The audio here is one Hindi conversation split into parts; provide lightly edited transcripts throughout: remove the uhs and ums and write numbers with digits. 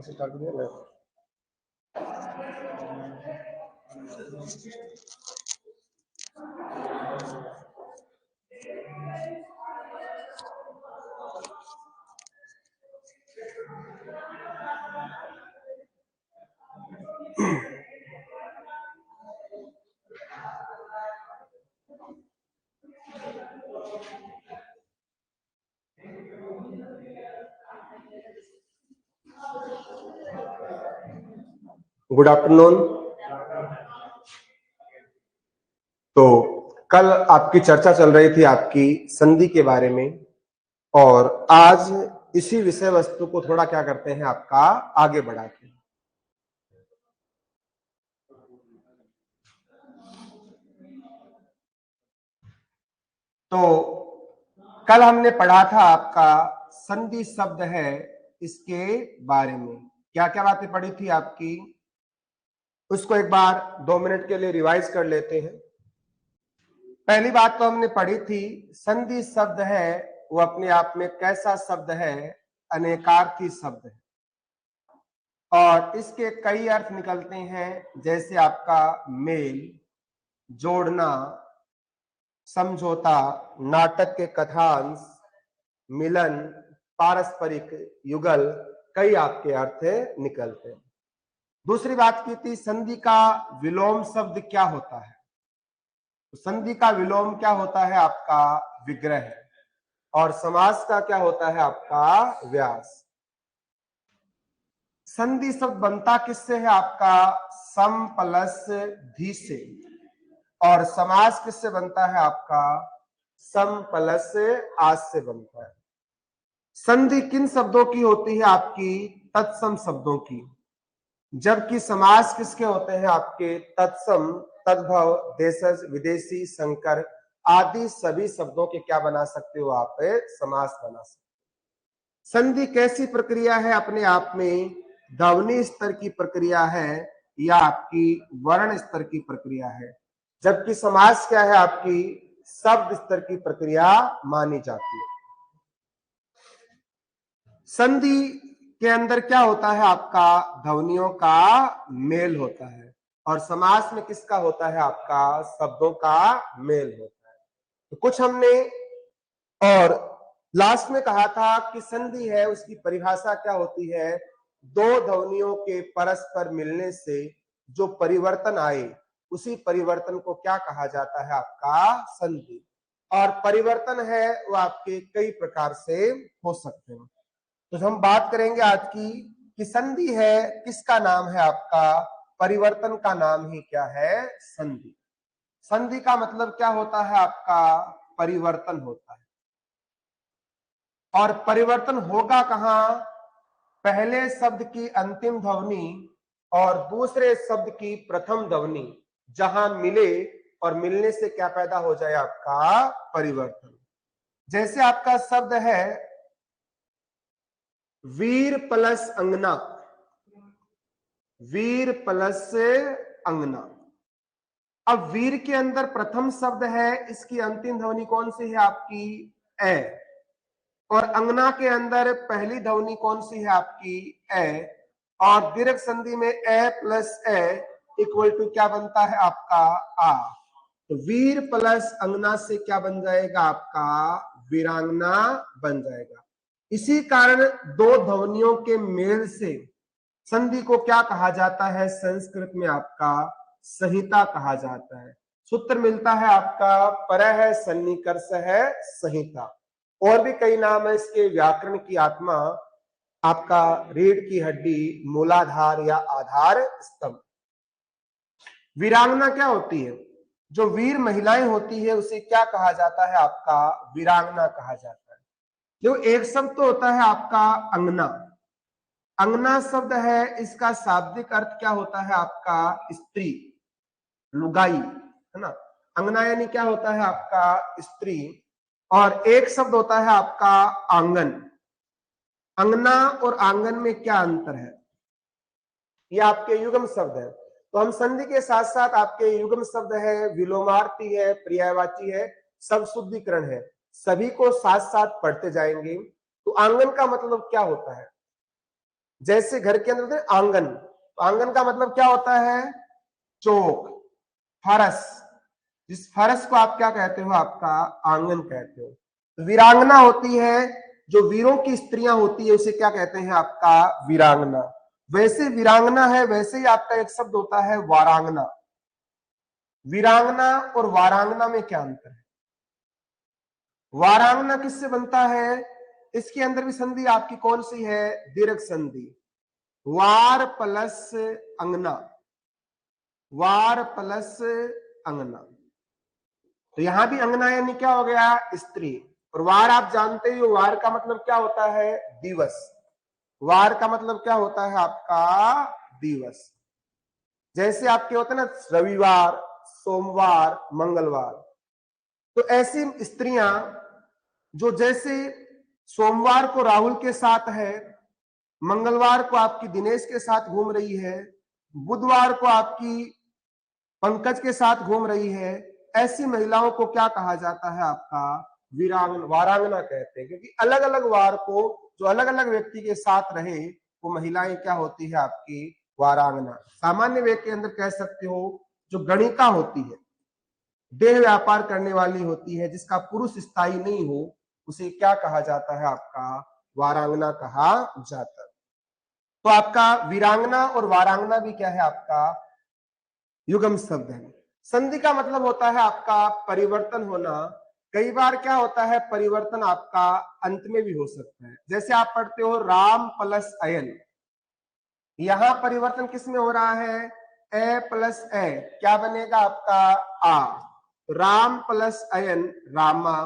स्टार्ट करिए। Good afternoon. तो कल आपकी चर्चा चल रही थी आपकी संधि के बारे में, और आज इसी विषय वस्तु को थोड़ा क्या करते हैं, आपका आगे बढ़ाते हैं। तो कल हमने पढ़ा था आपका संधि शब्द है, इसके बारे में क्या क्या बातें पढ़ी थी आपकी, उसको एक बार 2 मिनट के लिए रिवाइज कर लेते हैं। पहली बात तो हमने पढ़ी थी, संधि शब्द है वो अपने आप में कैसा शब्द है, अनेकार्थी शब्द है, और इसके कई अर्थ निकलते हैं, जैसे आपका मेल, जोड़ना, समझौता, नाटक के कथांश, मिलन, पारस्परिक, युगल, कई आपके अर्थ निकलते हैं। दूसरी बात की थी, संधि का विलोम शब्द क्या होता है। तो संधि का विलोम क्या होता है, आपका विग्रह, और समास का क्या होता है, आपका व्यास। संधि शब्द बनता किससे है, आपका सम प्लस धी से, और समास किससे बनता है, आपका सम प्लस आस से बनता है। संधि किन शब्दों की होती है, आपकी तत्सम शब्दों की, जबकि समास किसके होते हैं, आपके तत्सम, तद्भव, देशज, विदेशी, संकर आदि सभी शब्दों के क्या बना सकते हो आप, समास बना सकते हो। संधि कैसी प्रक्रिया है, अपने आप में ध्वनि स्तर की प्रक्रिया है या आपकी वर्ण स्तर की प्रक्रिया है, जबकि समास क्या है, आपकी शब्द स्तर की प्रक्रिया मानी जाती है। संधि के अंदर क्या होता है, आपका ध्वनियों का मेल होता है, और समास में किसका होता है, आपका शब्दों का मेल होता है। तो कुछ हमने और लास्ट में कहा था कि संधि है उसकी परिभाषा क्या होती है, दो ध्वनियों के परस्पर मिलने से जो परिवर्तन आए उसी परिवर्तन को क्या कहा जाता है, आपका संधि। और परिवर्तन है वो आपके कई प्रकार से हो सकते हैं। तो हम बात करेंगे आज की कि संधि है किसका नाम है, आपका परिवर्तन का नाम ही क्या है, संधि। संधि का मतलब क्या होता है, आपका परिवर्तन होता है। और परिवर्तन होगा कहां, पहले शब्द की अंतिम ध्वनि और दूसरे शब्द की प्रथम ध्वनि जहां मिले, और मिलने से क्या पैदा हो जाए, आपका परिवर्तन। जैसे आपका शब्द है वीर प्लस अंगना, वीर प्लस अंगना। अब वीर के अंदर प्रथम शब्द है, इसकी अंतिम ध्वनि कौन सी है, आपकी ए, और अंगना के अंदर पहली ध्वनि कौन सी है, आपकी ए, और दीर्घ संधि में ए प्लस ए इक्वल टू क्या बनता है, आपका आ। तो वीर प्लस अंगना से क्या बन जाएगा, आपका वीरांगना बन जाएगा। इसी कारण दो ध्वनियों के मेल से संधि को क्या कहा जाता है, संस्कृत में आपका संहिता कहा जाता है। सूत्र मिलता है आपका परः है सन्निकर्ष है संहिता, और भी कई नाम है इसके, व्याकरण की आत्मा, आपका रीढ़ की हड्डी, मूलाधार या आधार स्तंभ। वीरांगना क्या होती है, जो वीर महिलाएं होती है उसे क्या कहा जाता है, आपका वीरांगना कहा जाता है। जो एक शब्द तो होता है आपका अंगना, अंगना शब्द है इसका शाब्दिक अर्थ क्या होता है, आपका स्त्री, लुगाई, है ना। अंगना यानी क्या होता है, आपका स्त्री। और एक शब्द होता है आपका आंगन। अंगना और आंगन में क्या अंतर है, ये आपके युग्म शब्द है। तो हम संधि के साथ साथ आपके युग्म शब्द है, विलोमार्थी है, पर्यायवाची है, सब शुद्धिकरण है, सभी को साथ साथ पढ़ते जाएंगे। तो आंगन का मतलब क्या होता है, जैसे घर के अंदर होते हैं आंगन, तो आंगन का मतलब क्या होता है? चौक, फरस। जिस फरस को आप क्या कहते हो? आपका आंगन कहते हो। वीरांगना होती है, जो वीरों की स्त्रियां होती है उसे क्या कहते हैं? आपका वीरांगना। वैसे वीरांगना है, वैसे ही आपका एक शब्द होता है वारांगना। वीरांगना और वारांगना में क्या अंतर है? वारांगना किससे बनता है? इसके अंदर भी संधि आपकी कौन सी है? दीर्घ संधि। वार प्लस अंगना, वार प्लस अंगना। तो यहां भी अंगना यानी क्या हो गया? स्त्री। और वार आप जानते ही हो, वार का मतलब क्या होता है? दिवस। वार का मतलब क्या होता है? आपका दिवस। जैसे आपके होते हैं ना रविवार, सोमवार, मंगलवार, तो ऐसी स्त्रियां जो जैसे सोमवार को राहुल के साथ है, मंगलवार को आपकी दिनेश के साथ घूम रही है, बुधवार को आपकी पंकज के साथ घूम रही है, ऐसी महिलाओं को क्या कहा जाता है? आपका वारांगना कहते हैं। क्योंकि अलग अलग वार को जो अलग अलग व्यक्ति के साथ रहे, वो महिलाएं क्या होती है? आपकी वारांगना। सामान्य व्यक्ति के अंदर कह सकते हो जो गणिका होती है, देह व्यापार करने वाली होती है, जिसका पुरुष स्थायी नहीं हो, उसे क्या कहा जाता है? आपका वारांगना कहा जाता है। तो आपका वीरांगना और वारांगना भी क्या है? आपका युगम शब्द है। संधि का मतलब होता है आपका परिवर्तन होना। कई बार क्या होता है? परिवर्तन आपका अंत में भी हो सकता है। जैसे आप पढ़ते हो राम प्लस अयन, यहां परिवर्तन किस में हो रहा है? ए प्लस ए, क्या बनेगा? आपका आ। राम प्लस अयन रामा,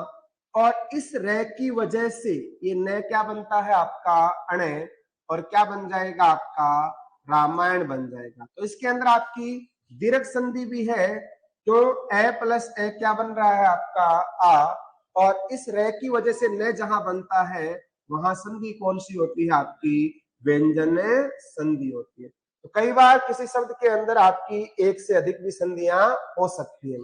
और इस रे की वजह से ये न क्या बनता है? आपका अणे, और क्या बन जाएगा? आपका रामायण बन जाएगा। तो इसके अंदर आपकी दीर्घ संधि भी है, तो ए प्लस ए क्या बन रहा है? आपका आ, और इस रे की वजह से न जहां बनता है वहां संधि कौन सी होती है? आपकी व्यंजन संधि होती है। तो कई बार किसी शब्द के अंदर आपकी एक से अधिक भी संधियां हो सकती है।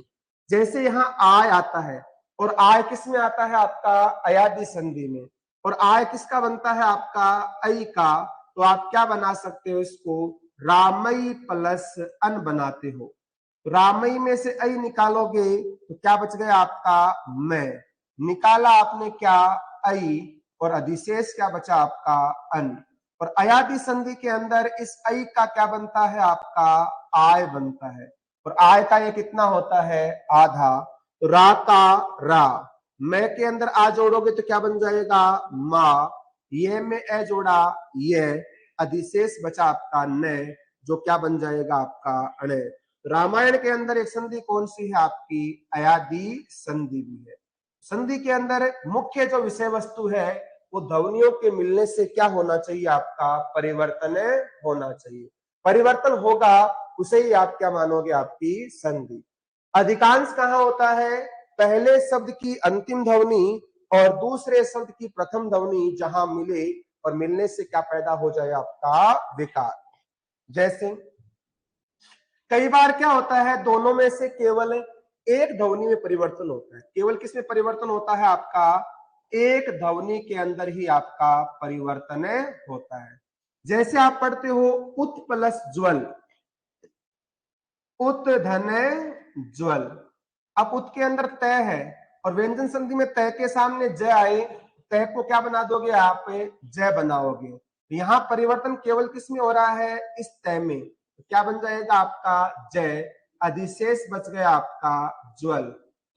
जैसे यहाँ आय आता है, और आय किस में आता है? आपका अयादि संधि में। और आय किसका बनता है? आपका ऐ का। तो आप क्या बना सकते हो? इसको रामई प्लस अन बनाते हो। रामई में से ऐ निकालोगे तो क्या बच गया? आपका मैं। निकाला आपने क्या? ऐ, और अधिशेष क्या बचा? आपका अन। और अयादि संधि के अंदर इस ऐ का क्या बनता है? आपका आय बनता है। और आय का ये कितना होता है? आधा। तो रा का रा, मैं के अंदर आ जोड़ोगे तो क्या बन जाएगा? माँ। ये में ए जोड़ा, ये अधिशेष बचा आपका न, जो क्या बन जाएगा? आपका अणे। रामायण के अंदर एक संधि कौन सी है? आपकी अयादि संधि भी है। संधि के अंदर मुख्य जो विषय वस्तु है वो ध्वनियों के मिलने से क्या होना चाहिए? आपका परिवर्तन होना चाहिए। परिवर्तन होगा उसे ही आप क्या मानोगे? आपकी संधि। अधिकांश कहां होता है? पहले शब्द की अंतिम ध्वनि और दूसरे शब्द की प्रथम ध्वनि जहां मिले, और मिलने से क्या पैदा हो जाए? आपका विकार। जैसे कई बार क्या होता है? दोनों में से केवल एक ध्वनि में परिवर्तन होता है। केवल किस में परिवर्तन होता है? आपका एक ध्वनि के अंदर ही आपका परिवर्तन होता है। जैसे आप पढ़ते हो उत प्लस ज्वल, उत धन ज्वल। अब उत के अंदर तय है, और व्यंजन संधि में तय के सामने ज आए, तय को क्या बना दोगे? आप जय बनाओगे। यहाँ परिवर्तन केवल किस में हो रहा है? इस तय में। तो क्या बन जाएगा? आपका जय, अधिशेष बच गया आपका ज्वल।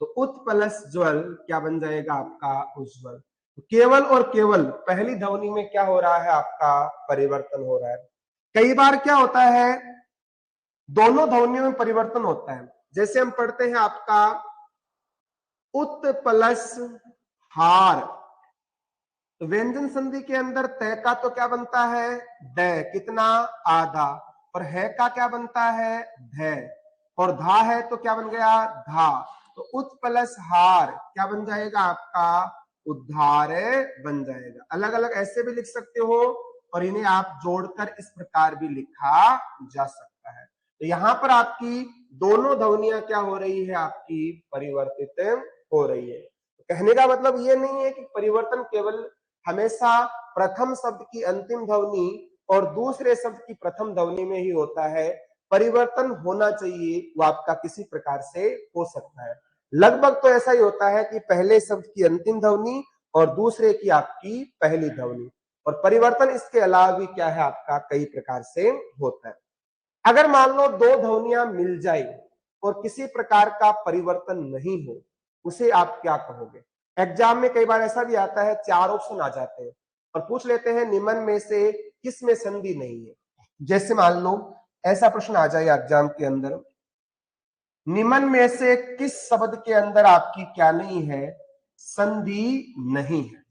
तो उत प्लस ज्वल क्या बन जाएगा? आपका उज्ज्वल। तो केवल और केवल पहली ध्वनि में क्या हो रहा है? आपका परिवर्तन हो रहा है। कई बार क्या होता है? दोनों ध्वनियों में परिवर्तन होता है। जैसे हम पढ़ते हैं आपका उत प्लस हार, तो व्यंजन संधि के अंदर तय का तो क्या बनता है? ड, कितना? आधा। और है का क्या बनता है? ध। और धा है तो क्या बन गया? धा। तो उत प्लस हार क्या बन जाएगा? आपका उद्धार बन जाएगा। अलग अलग ऐसे भी लिख सकते हो, और इन्हें आप जोड़कर इस प्रकार भी लिखा जा सकता है। तो यहां पर आपकी दोनों ध्वनियां क्या हो रही है? आपकी परिवर्तित हो रही है। कहने का मतलब ये नहीं है कि परिवर्तन केवल हमेशा प्रथम शब्द की अंतिम ध्वनि और दूसरे शब्द की प्रथम ध्वनि में ही होता है। परिवर्तन होना चाहिए वो आपका किसी प्रकार से हो सकता है। लगभग तो ऐसा ही होता है कि पहले शब्द की अंतिम ध्वनि और दूसरे की आपकी पहली ध्वनि, और परिवर्तन इसके अलावा भी क्या है आपका कई प्रकार से होता है। अगर मान लो दो ध्वनियां मिल जाए और किसी प्रकार का परिवर्तन नहीं हो, उसे आप क्या कहोगे? एग्जाम में कई बार ऐसा भी आता है, चार ऑप्शन आ जाते हैं और पूछ लेते हैं निम्न में से किस में संधि नहीं है। जैसे मान लो ऐसा प्रश्न आ जाए एग्जाम के अंदर, निम्न में से किस शब्द के अंदर आपकी क्या नहीं है? संधि नहीं है।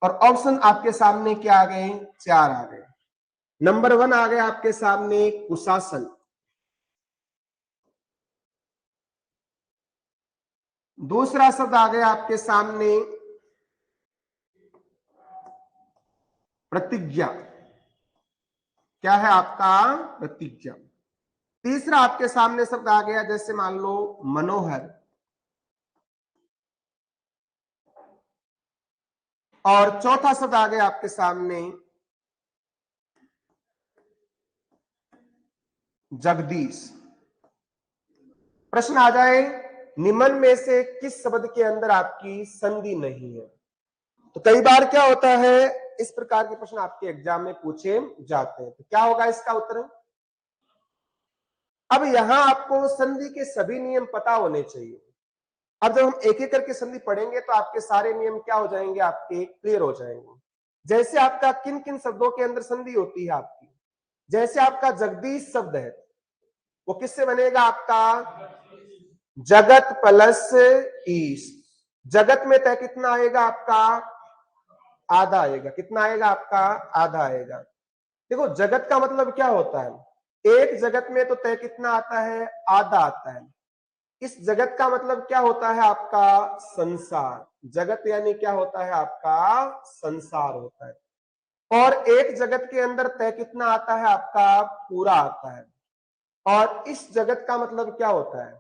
और ऑप्शन आपके सामने क्या आ गए? चार आ गए। नंबर 1 आ गया आपके सामने कुशासन, दूसरा शब्द आ गया आपके सामने प्रतिज्ञा, क्या है आपका? प्रतिज्ञा। तीसरा आपके सामने शब्द आ गया जैसे मान लो मनोहर, और चौथा शब्द आ गया आपके सामने जगदीश। प्रश्न आ जाए निम्न में से किस शब्द के अंदर आपकी संधि नहीं है? तो कई बार क्या होता है, इस प्रकार के प्रश्न आपके एग्जाम में पूछे जाते हैं। तो क्या होगा इसका उत्तर? अब यहां आपको संधि के सभी नियम पता होने चाहिए। अब जब हम एक एक करके संधि पढ़ेंगे तो आपके सारे नियम क्या हो जाएंगे? आपके क्लियर हो जाएंगे। जैसे आपका किन किन शब्दों के अंदर संधि होती है आपकी, जैसे आपका जगदीश शब्द है वो किससे बनेगा? आपका जगत प्लस ईश। जगत में तय कितना आएगा आपका? आधा आएगा। कितना आएगा आपका? आधा आएगा। देखो जगत का मतलब क्या होता है, एक जगत में तो तय कितना आता है? आधा आता है। इस जगत का मतलब क्या होता है आपका? संसार। जगत यानी क्या होता है आपका? संसार होता है। और एक जगत के अंदर तय कितना आता है आपका? पूरा आता है। और इस जगत का मतलब क्या होता है?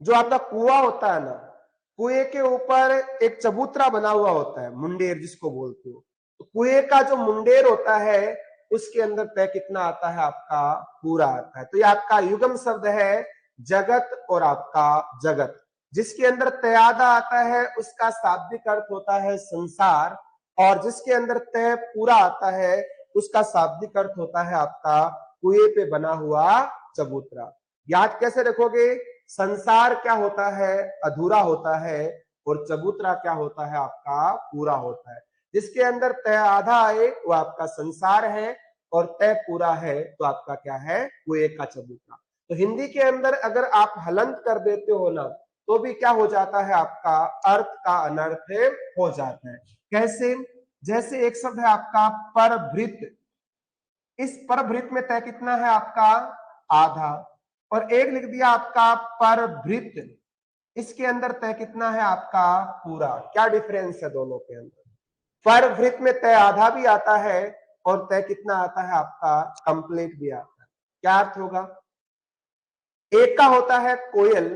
जो आपका कुआं होता है ना, कुएं के ऊपर एक चबूतरा बना हुआ होता है, मुंडेर जिसको बोलते हो। तो कुएं का जो मुंडेर होता है उसके अंदर तय कितना आता है आपका? पूरा आता है। तो ये आपका युग्म शब्द है जगत और आपका जगत। जिसके अंदर तय आधा आता है उसका शाब्दिक अर्थ होता है संसार, और जिसके अंदर तय पूरा आता है उसका शाब्दिक अर्थ होता है आपका कुएं पे बना हुआ चबूतरा। याद कैसे रखोगे? संसार क्या होता है? अधूरा होता है, और चबूतरा क्या होता है? आपका पूरा होता है। जिसके अंदर तय आधा आए वो आपका संसार है, और तय पूरा है तो आपका क्या है? कुएं का चबूतरा। तो हिंदी के अंदर अगर आप हलंत कर देते हो ना तो भी क्या हो जाता है? आपका अर्थ का अनर्थ हो जाता है। कैसे? जैसे एक शब्द है आपका परभृत, इस परभृत में तय कितना है आपका? आधा। और एक लिख दिया आपका परभृत, इसके अंदर तय कितना है आपका? पूरा। क्या डिफरेंस है दोनों के अंदर? परभृत में तय आधा भी आता है और तय कितना आता है आपका? कंप्लीट भी आता है। क्या अर्थ होगा? एक का होता है कोयल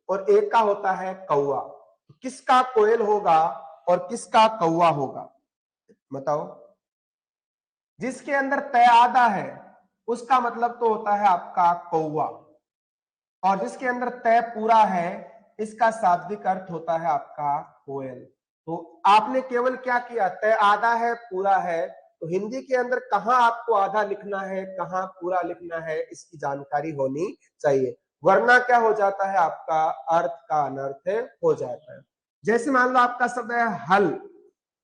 और एक का होता है कौवा। किसका कोयल होगा और किसका कौवा होगा? बताओ। जिसके अंदर तय आधा है उसका मतलब तो होता है आपका कौवा, और जिसके अंदर तय पूरा है इसका शाब्दिक अर्थ होता है आपका कोयल। तो आपने केवल क्या किया? तय आधा है पूरा है, तो हिंदी के अंदर कहां आपको आधा लिखना है कहां पूरा लिखना है इसकी जानकारी होनी चाहिए, वरना क्या हो जाता है? आपका अर्थ का अनर्थ हो जाता है। जैसे मान लो आपका शब्द है हल,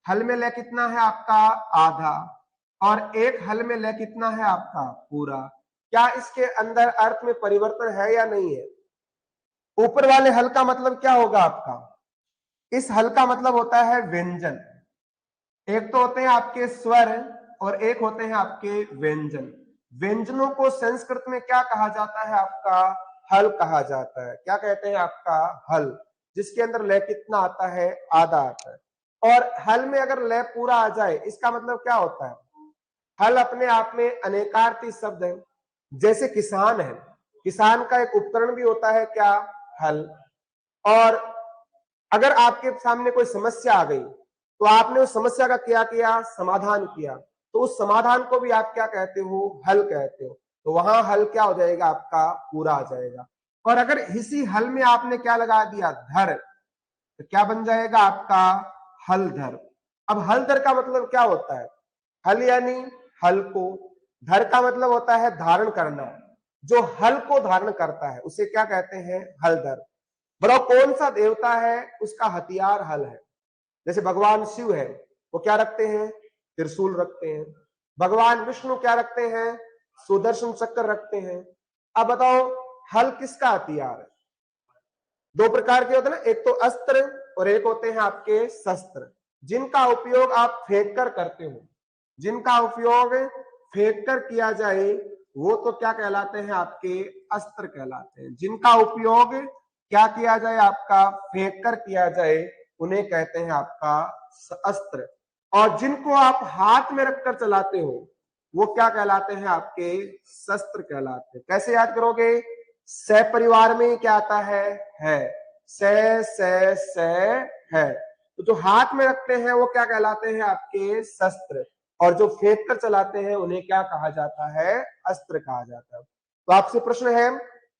हल में लय कितना है आपका? आधा। और एक हल में लय कितना है आपका? पूरा। क्या इसके अंदर अर्थ में परिवर्तन है या नहीं है? ऊपर वाले हल का मतलब क्या होगा आपका? इस हल का मतलब होता है व्यंजन। एक तो होते हैं आपके स्वर और एक होते हैं आपके व्यंजन। व्यंजनों को संस्कृत में क्या कहा जाता है? आपका हल कहा जाता है। क्या कहते हैं? आपका हल। जिसके अंदर लय कितना आता है? आधा आता है। और हल में अगर लय पूरा आ जाए इसका मतलब क्या होता है? हल अपने आप में अनेकार्थी शब्द है। जैसे किसान है, किसान का एक उपकरण भी होता है क्या? हल। और अगर आपके सामने कोई समस्या आ गई तो आपने उस समस्या का क्या किया? समाधान किया। तो उस समाधान को भी आप क्या कहते हो, हल कहते हो। तो वहां हल क्या हो जाएगा, आपका पूरा आ जाएगा। और अगर इसी हल में आपने क्या लगा दिया, धर, तो क्या बन जाएगा आपका हलधर। अब हलधर का मतलब क्या होता है, हल यानी हल को, धर का मतलब होता है धारण करना। जो हल को धारण करता है उसे क्या कहते हैं, हलधर। बताओ कौन सा देवता है उसका हथियार हल है। जैसे भगवान शिव है, वो क्या रखते हैं, त्रिशूल रखते हैं। भगवान विष्णु क्या रखते हैं, सुदर्शन चक्र रखते हैं। अब बताओ हल किसका हथियार है। दो प्रकार के होते हैं ना, एक तो अस्त्र और एक होते हैं आपके शस्त्र, जिनका उपयोग आप फेंक कर करते हो। जिनका उपयोग फेंक कर किया जाए वो तो क्या कहलाते हैं, आपके अस्त्र कहलाते हैं। जिनका उपयोग क्या किया जाए, आपका फेंक कर किया जाए, उन्हें कहते हैं आपका अस्त्र। और जिनको आप हाथ में रखकर चलाते हो वो क्या कहलाते हैं, आपके शस्त्र कहलाते हैं। कैसे याद करोगे, स परिवार में क्या आता है, स है। तो जो हाथ में रखते हैं वो क्या कहलाते हैं, आपके शस्त्र। और जो फेंक कर चलाते हैं उन्हें क्या कहा जाता है, अस्त्र कहा जाता है। तो आपसे प्रश्न है,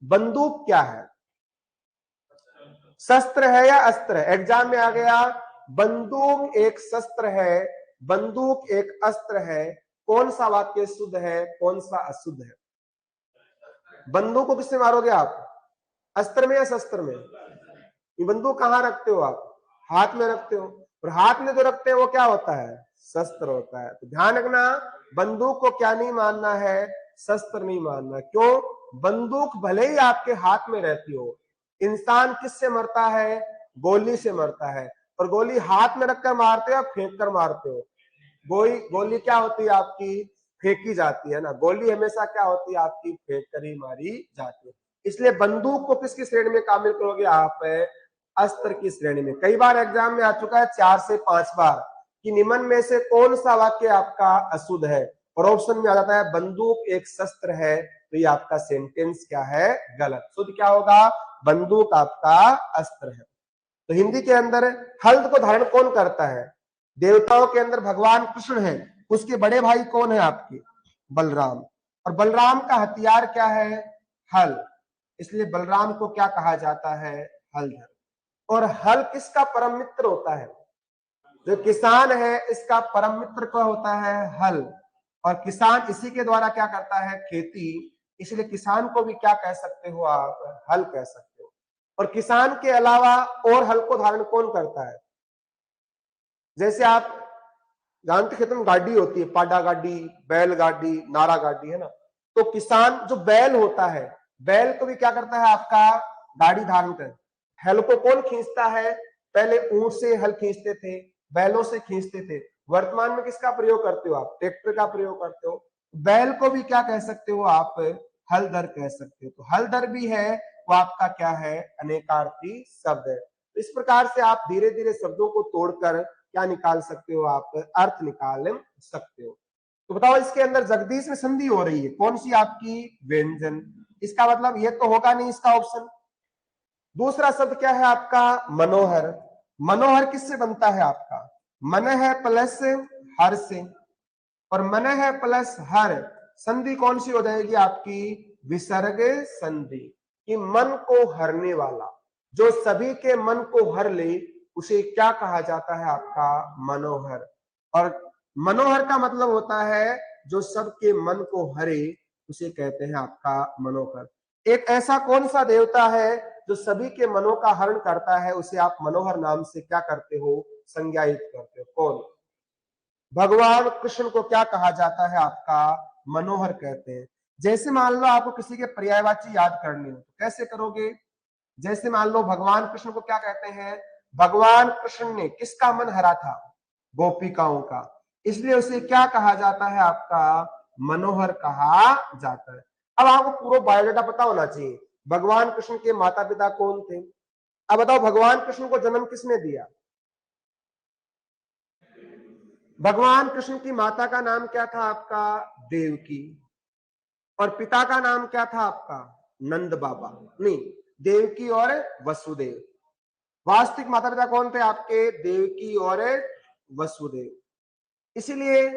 बंदूक क्या है, शस्त्र है या अस्त्र है। एग्जाम में आ गया, बंदूक एक शस्त्र है, बंदूक एक अस्त्र है। कौन सा वाक्य शुद्ध है, कौन सा अशुद्ध है। बंदूक को किससे मारोगे आप, अस्त्र में या शस्त्र में। ये बंदूक कहाँ रखते हो आप, हाथ में रखते हो। और हाथ में जो रखते हैं वो क्या होता है, शस्त्र होता है। तो ध्यान रखना, बंदूक को क्या नहीं मानना है, शस्त्र नहीं मानना। क्यों, बंदूक भले ही आपके हाथ में रहती हो, इंसान किससे मरता है, गोली से मरता है। और गोली हाथ में रखकर मारते हो या फेंक कर मारते हो। गोली क्या होती है आपकी, फेंकी जाती है ना। गोली हमेशा क्या होती है आपकी, फेंक कर ही मारी जाती है। इसलिए बंदूक को किसकी श्रेणी में शामिल करोगे आप, अस्त्र की श्रेणी में। कई बार एग्जाम में आ चुका है 4 से 5 बार कि निम्न में से कौन सा वाक्य आपका अशुद्ध है, और ऑप्शन में आ जाता है बंदूक एक शस्त्र है। तो ये आपका सेंटेंस क्या है, गलत। शुद्ध क्या होगा, बंदूक आपका अस्त्र है। तो हिंदी के अंदर हल को धारण कौन करता है, देवताओं के अंदर भगवान कृष्ण है, उसके बड़े भाई कौन है आपके, बलराम। और बलराम का हथियार क्या है, हल। इसलिए बलराम को क्या कहा जाता है, हलधर। और हल किसका परम मित्र होता है, जो किसान है इसका परम मित्र क्या होता है, हल। और किसान इसी के द्वारा क्या करता है, खेती। इसलिए किसान को भी क्या कह सकते हो आप, हल कह सकते हो। और किसान के अलावा और हल को धारण कौन करता है। जैसे आप जानते खेतों में गाड़ी होती है, पाडा गाड़ी, बैल गाड़ी, नारा गाड़ी, है ना। तो किसान जो बैल होता है, बैल को भी क्या करता है आपका, गाड़ी धारण कर। हल को कौन खींचता है, पहले ऊंट से हल खींचते थे, बैलों से खींचते थे। वर्तमान में किसका प्रयोग करते हो आप, ट्रैक्टर का प्रयोग करते हो। बैल को भी क्या कह सकते हो आप, हलधर कह सकते हो। तो हलधर भी है, वो आपका क्या है, अनेकार्थी शब्द है। इस प्रकार से आप धीरे धीरे शब्दों को तोड़कर क्या निकाल सकते हो आप, अर्थ निकाल सकते हो। तो बताओ इसके अंदर जगदीश में संधि हो रही है, कौन सी आपकी, व्यंजन। इसका मतलब ये तो होगा नहीं इसका ऑप्शन। दूसरा शब्द क्या है आपका, मनोहर। मनोहर किससे बनता है आपका, मन है प्लस हर से। और मन है प्लस हर, संधि कौन सी हो जाएगी आपकी, विसर्ग संधि। कि मन को हरने वाला, जो सभी के मन को हर ले, उसे क्या कहा जाता है आपका, मनोहर। और मनोहर का मतलब होता है जो सबके मन को हरे, उसे कहते हैं आपका मनोहर। एक ऐसा कौन सा देवता है जो सभी के मनों का हरण करता है, उसे आप मनोहर नाम से क्या करते हो, संज्ञायित करते हो। कौन, भगवान कृष्ण को क्या कहा जाता है आपका, मनोहर कहते हैं। जैसे मान लो आपको किसी के पर्यायवाची याद करनी हो तो कैसे करोगे। जैसे मान लो भगवान कृष्ण को क्या कहते हैं, भगवान कृष्ण ने किसका मन हरा था, गोपिकाओं का। इसलिए उसे क्या कहा जाता है आपका, मनोहर कहा जाता है। अब आपको पूरा बायोडाटा पता होना चाहिए। भगवान कृष्ण के माता पिता कौन थे। अब बताओ भगवान कृष्ण को जन्म किसने दिया। भगवान कृष्ण की माता का नाम क्या था आपका, देवकी। और पिता का नाम क्या था आपका, नंद बाबा। नहीं, देवकी और वसुदेव। वास्तविक माता पिता कौन थे आपके, देवकी और वसुदेव। इसीलिए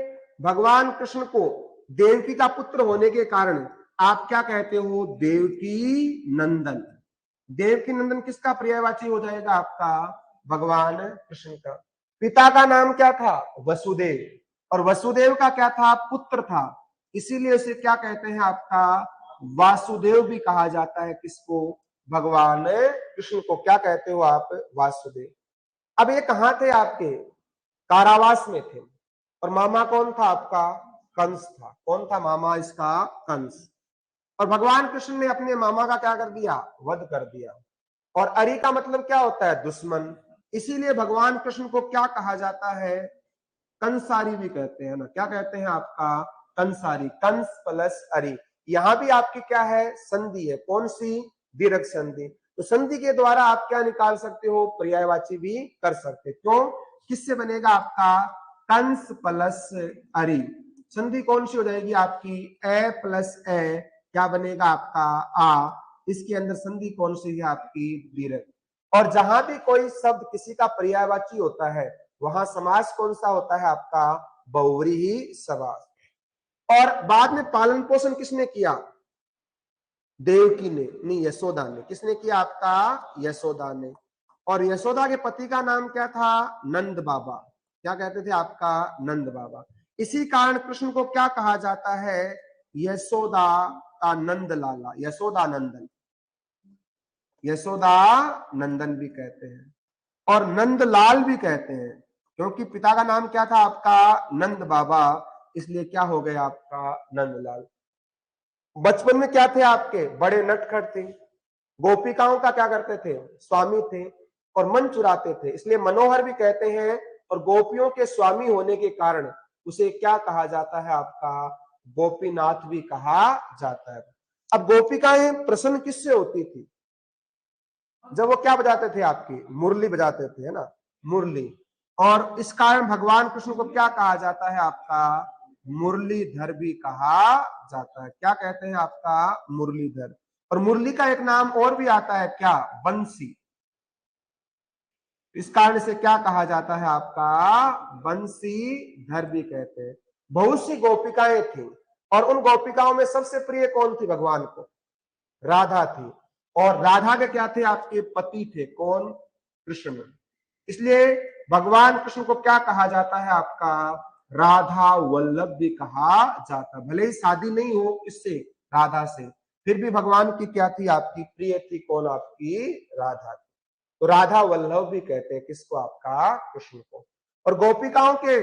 भगवान कृष्ण को देवकी का पुत्र होने के कारण आप क्या कहते हो? देवकी नंदन। देवकी नंदन किसका पर्यायवाची हो जाएगा? आपका भगवान कृष्ण का। पिता का नाम क्या था? वसुदेव, और वसुदेव का क्या था? पुत्र था, इसीलिए उसे क्या कहते हैं? आपका वासुदेव भी कहा जाता है। किसको? भगवान कृष्ण को क्या कहते हो आप? वासुदेव। अब ये कहां थे? आपके कारावास में थे, और मामा कौन था आपका? कंस था। कौन था मामा इसका? कंस। और भगवान कृष्ण ने अपने मामा का क्या कर दिया? वध कर दिया। और अरि का मतलब क्या होता है? दुश्मन। इसीलिए भगवान कृष्ण को क्या कहा जाता है? कंसारी भी कहते हैं ना। क्या कहते हैं आपका? कंसारी। कंस प्लस अरि। यहां भी आपकी क्या है? संधि है। कौन सी? दीर्घ संधि। तो संधि के द्वारा आप क्या निकाल सकते हो? पर्यायवाची भी कर सकते। क्यों? किससे बनेगा आपका? कंस प्लस अरि। संधि कौन सी हो जाएगी आपकी? ए प्लस ए क्या बनेगा आपका? आ। इसके अंदर संधि कौन सी है आपकी? दीर्घ। और जहां भी कोई शब्द किसी का पर्यायवाची होता है वहां समास कौन सा होता है आपका? बहुव्रीहि समास। और बाद में पालन पोषण किसने किया? देवकी ने, नहीं यशोदा ने। किसने किया आपका? यशोदा ने। और यशोदा के पति का नाम क्या था? नंद बाबा। क्या कहते थे आपका? नंद बाबा। इसी कारण कृष्ण को क्या कहा जाता है? यशोदा का नंद लाला, यशोदा नंदन। यशोदा नंदन भी कहते हैं, और नंदलाल भी कहते हैं, क्योंकि पिता का नाम क्या था आपका? नंद बाबा, इसलिए क्या हो गया आपका? नंदलाल। बचपन में क्या थे आपके? बड़े नटखट थे, गोपिकाओं का क्या करते थे? स्वामी थे, और मन चुराते थे, इसलिए मनोहर भी कहते हैं। और गोपियों के स्वामी होने के कारण उसे क्या कहा जाता है आपका? गोपीनाथ भी कहा जाता है। अब गोपिकाएं प्रसन्न किससे होती थी? जब वो क्या बजाते थे? आपकी मुरली बजाते थे, है ना, मुरली। और इस कारण भगवान कृष्ण को क्या कहा जाता है आपका? मुरलीधर भी कहा जाता है। क्या कहते हैं आपका? मुरलीधर। और मुरली का एक नाम और भी आता है, क्या? बंसी। इस कारण से क्या कहा जाता है आपका? बंसीधर भी कहते हैं। बहुत सी गोपिकाएं थी, और उन गोपिकाओं में सबसे प्रिय कौन थी भगवान को? राधा थी। और राधा के क्या थे? आपके पति थे। कौन? कृष्ण। इसलिए भगवान कृष्ण को क्या कहा जाता है आपका? राधा वल्लभ भी कहा जाता। भले ही शादी नहीं हो इससे, राधा से, फिर भी भगवान की क्या थी? आपकी प्रिय थी। कौन? आपकी राधा। तो राधा वल्लभ भी कहते हैं किसको? आपका कृष्ण को। और गोपिकाओं के